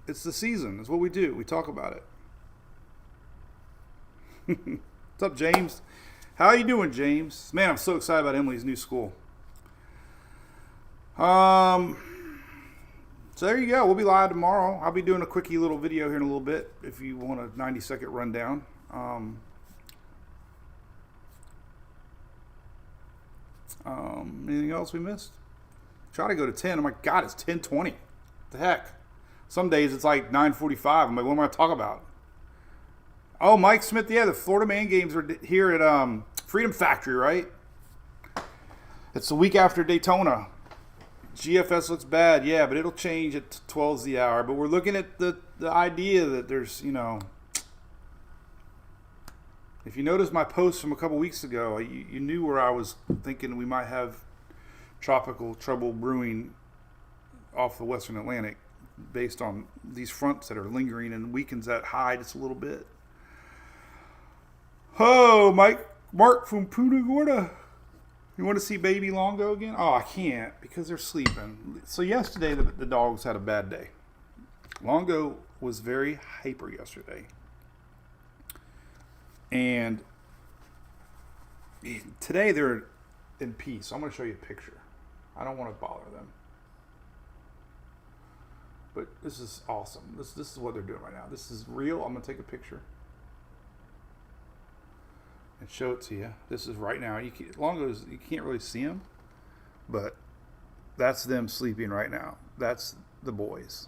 It's the season. It's what we do. We talk about it. What's up, James? How you doing, James? Man, I'm so excited about Emily's new school. So there you go. We'll be live tomorrow. I'll be doing a quickie little video here in a little bit if you want a 90-second rundown. Anything else we missed? Try to go to 10. Oh my God, it's 10:20. What the heck? Some days it's like 9:45. I'm like, what am I talking about? Oh, Mike Smith, yeah, the Florida Man games are here at Freedom Factory, right? It's the week after Daytona. GFS looks bad, yeah, but it'll change at 12's the hour. But we're looking at the idea that there's, if you notice my post from a couple weeks ago, you knew where I was thinking we might have tropical trouble brewing off the Western Atlantic based on these fronts that are lingering and weakens that high just a little bit. Oh, Mark from Punta Gorda. You want to see baby Longo again? Oh, I can't because they're sleeping. So yesterday the dogs had a bad day. Longo was very hyper yesterday. And today they're in peace. I'm going to show you a picture. I don't want to bother them. But this is awesome. This is what they're doing right now. This is real. I'm going to take a picture and show it to you. This is right now. You can't really see them, but that's them sleeping right now. That's the boys.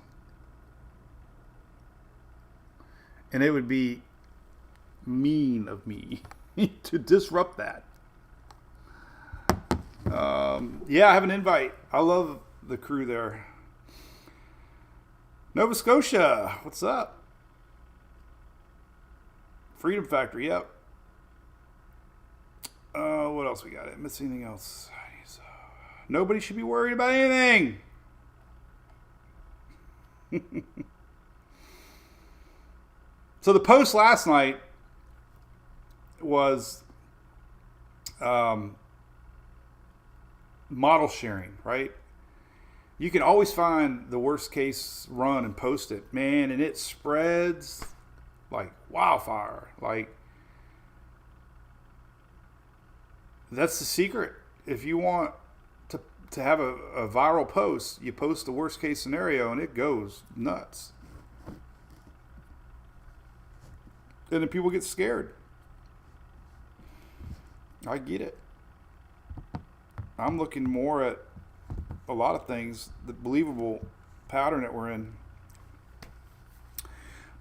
And it would be mean of me to disrupt that. Yeah, I have an invite. I love the crew there. Nova Scotia, what's up? Freedom Factory, yep. What else we got? Didn't miss anything else? Nobody should be worried about anything. So the post last night was model sharing, right? You can always find the worst case run and post it, man, and it spreads like wildfire. Like, that's the secret. If you want to have a viral post, you post the worst case scenario and it goes nuts. And then people get scared. I get it. I'm looking more at a lot of things, the believable pattern that we're in.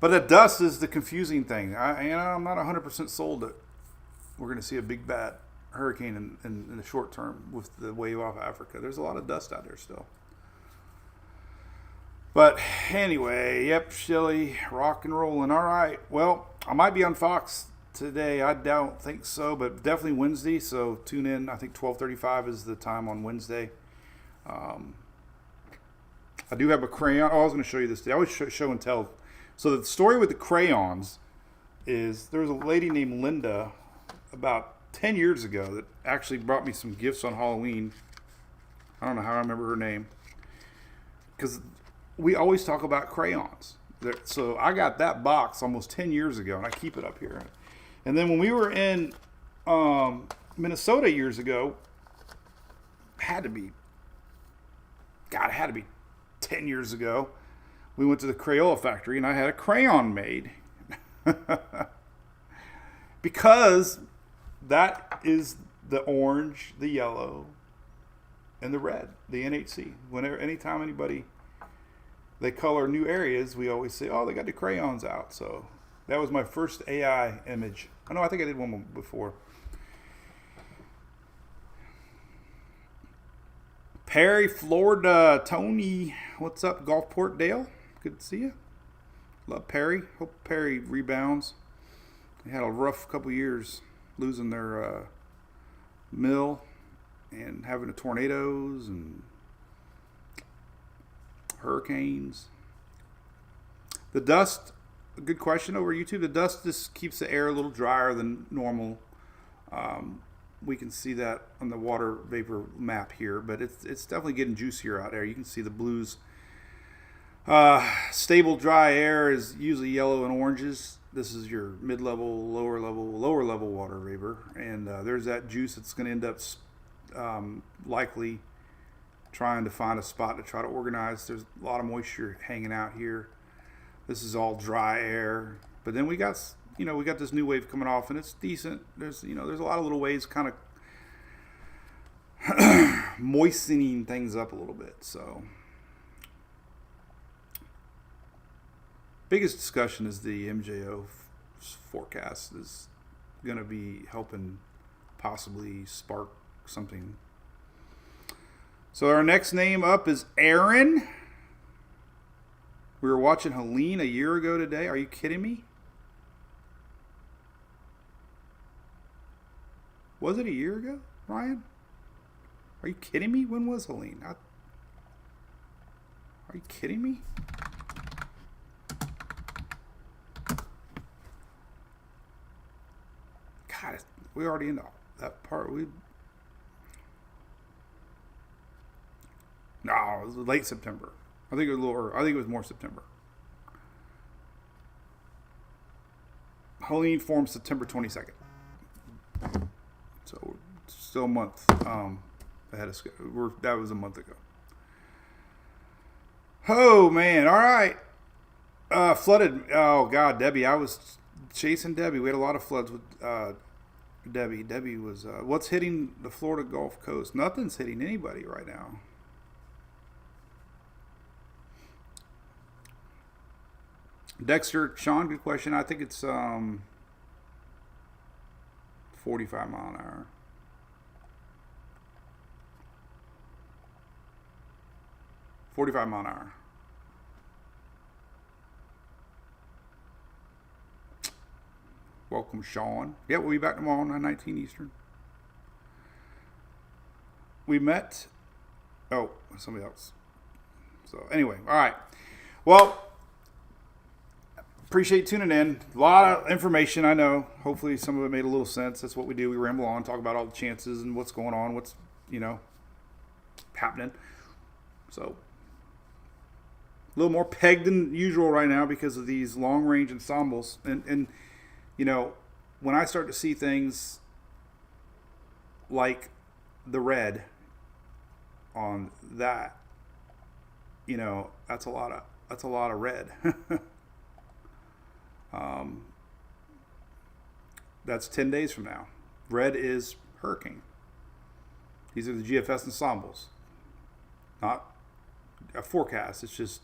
But the dust is the confusing thing. I'm not 100% sold that we're going to see a big bad hurricane in the short term with the wave off Africa. There's a lot of dust out there still. But anyway, yep, Shelly, rock and rolling. All right. Well, I might be on Fox today. I don't think so, but definitely Wednesday. So tune in. I think 12:35 is the time on Wednesday. I do have a crayon. Oh, I was going to show you this today. I always show and tell. So the story with the crayons is there was a lady named Linda about 10 years ago that actually brought me some gifts on Halloween. I don't know how I remember her name. Because we always talk about crayons. So I got that box almost 10 years ago, and I keep it up here. And then when we were in Minnesota years ago, it had to be 10 years ago, we went to the Crayola factory, and I had a crayon made. Because that is the orange, the yellow, and the red, the NHC. Anytime anybody, they color new areas, we always say, oh, they got the crayons out. So that was my first AI image. I think I did one before. Perry, Florida. Tony, what's up? Gulfport, Dale. Good to see you. Love Perry. Hope Perry rebounds. They had a rough couple years losing their mill and having the tornadoes and hurricanes. The dust, a good question over YouTube. The dust just keeps the air a little drier than normal. We can see that on the water vapor map here, but it's definitely getting juicier out there. You can see the blues. Stable dry air is usually yellow and oranges. This is your mid-level, lower level water vapor, and there's that juice that's going to end up likely trying to find a spot to try to organize. There's a lot of moisture hanging out here. This is all dry air, but then we got this new wave coming off, and it's decent. There's a lot of little waves kind of moistening things up a little bit. So biggest discussion is the MJO forecast is going to be helping possibly spark something. So our next name up is Aaron. We were watching Helene a year ago today. Are you kidding me? Was it a year ago, Ryan? Are you kidding me? When was Helene? Are you kidding me? God, we already in that part. No, it was late September. I think it was more September. Helene formed September 22nd. So still a month ahead of schedule. That was a month ago. Oh man! All right. Flooded. Oh God, Debbie. I was chasing Debbie. We had a lot of floods with Debbie. Debbie was. What's hitting the Florida Gulf Coast? Nothing's hitting anybody right now. Dexter, Sean, good question. I think it's 45 mile an hour. Welcome, Sean. Yeah, we'll be back tomorrow at 19 Eastern. We met. Oh, somebody else. So anyway, all right. Well, appreciate tuning in. A lot of information, I know. Hopefully some of it made a little sense. That's what we do. We ramble on, talk about all the chances and what's going on, what's, happening. So a little more pegged than usual right now because of these long-range ensembles. And when I start to see things like the red on that, that's a lot of red. That's 10 days from now. Red is hurricane. These are the GFS ensembles. Not a forecast. It's just,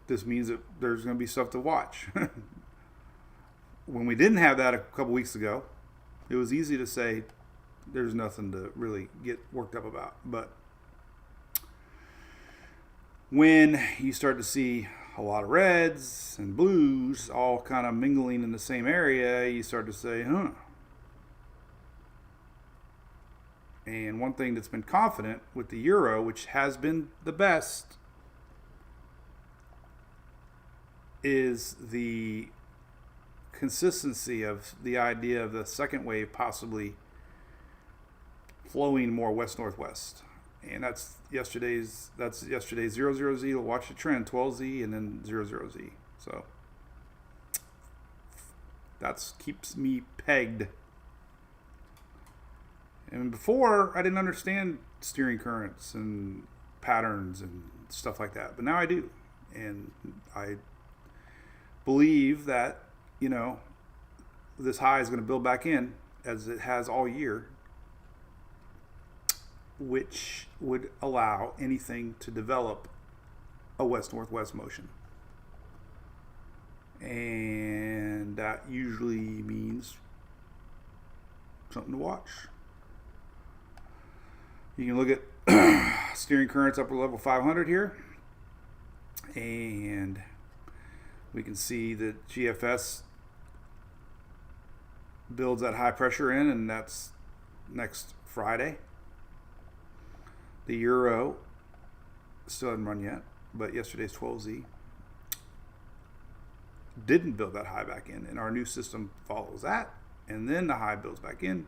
this means that there's going to be stuff to watch. When we didn't have that a couple weeks ago, it was easy to say there's nothing to really get worked up about. But when you start to see a lot of reds and blues all kind of mingling in the same area, you start to say, And one thing that's been confident with the Euro, which has been the best, is the consistency of the idea of the second wave possibly flowing more west-northwest. And that's yesterday's 00Z. We'll watch the trend, 12Z, and then 00Z. So that keeps me pegged. And before, I didn't understand steering currents and patterns and stuff like that. But now I do. And I believe that, this high is going to build back in as it has all year, which would allow anything to develop a west-northwest motion. And that usually means something to watch. You can look at steering currents upper level 500 here. And we can see that GFS builds that high pressure in, and that's next Friday. The Euro still hasn't run yet, but yesterday's 12Z didn't build that high back in, and our new system follows that, and then the high builds back in,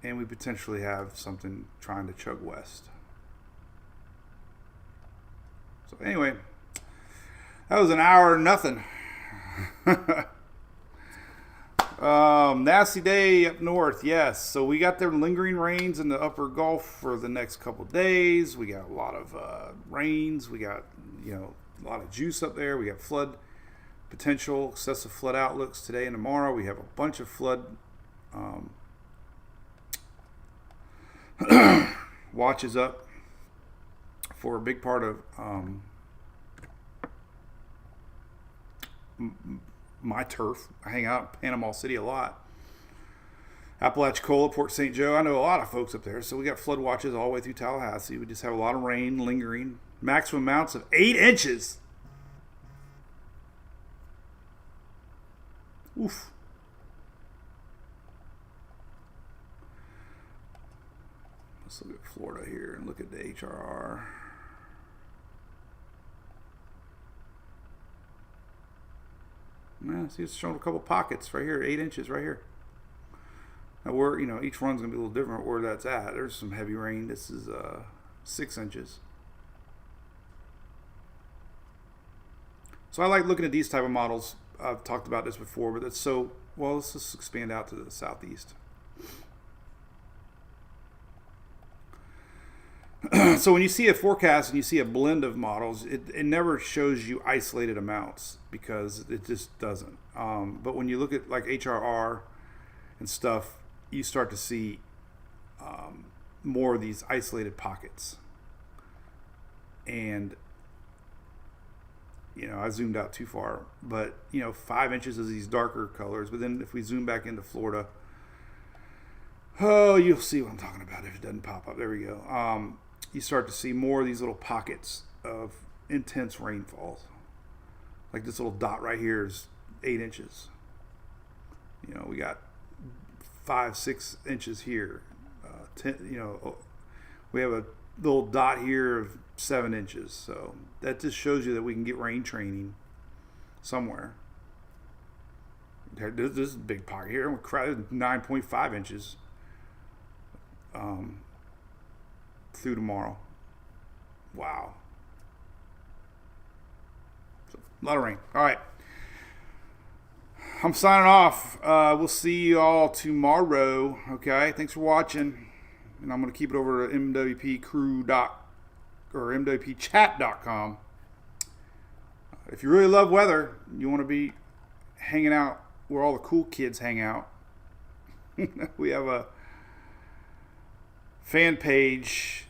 and we potentially have something trying to chug west. So anyway, that was an hour of nothing. Nasty day up north, yes. So we got there lingering rains in the upper Gulf for the next couple of days. We got a lot of rains. We got, a lot of juice up there. We got flood potential, excessive flood outlooks today and tomorrow. We have a bunch of flood watches up for a big part of my turf. I hang out in Panama City a lot. Apalachicola, Port St. Joe. I know a lot of folks up there. So we got flood watches all the way through Tallahassee. We just have a lot of rain lingering. Maximum amounts of 8 inches. Oof. Let's look at Florida here and look at the HRR. Yeah, see, it's showing a couple pockets right here, 8 inches right here. Now, where, each one's going to be a little different where that's at. There's some heavy rain. This is 6 inches. So I like looking at these type of models. I've talked about this before, but let's just expand out to the southeast. So when you see a forecast and you see a blend of models, it never shows you isolated amounts because it just doesn't. But when you look at like HRR and stuff, you start to see more of these isolated pockets. And, I zoomed out too far, but 5 inches is these darker colors. But then if we zoom back into Florida, oh, you'll see what I'm talking about if it doesn't pop up. There we go. You start to see more of these little pockets of intense rainfalls. Like this little dot right here is 8 inches. We got 5-6 inches here. 10. We have a little dot here of 7 inches. So that just shows you that we can get rain training somewhere. This is a big pocket here. 9.5 inches. Through tomorrow. Wow. So, a lot of rain. All right. I'm signing off. We'll see you all tomorrow. Okay. Thanks for watching. And I'm going to keep it over to mwpchat.com. If you really love weather, you want to be hanging out where all the cool kids hang out. We have a fan page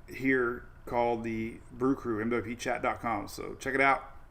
here called the Brew Crew, mwpchat.com. So check it out.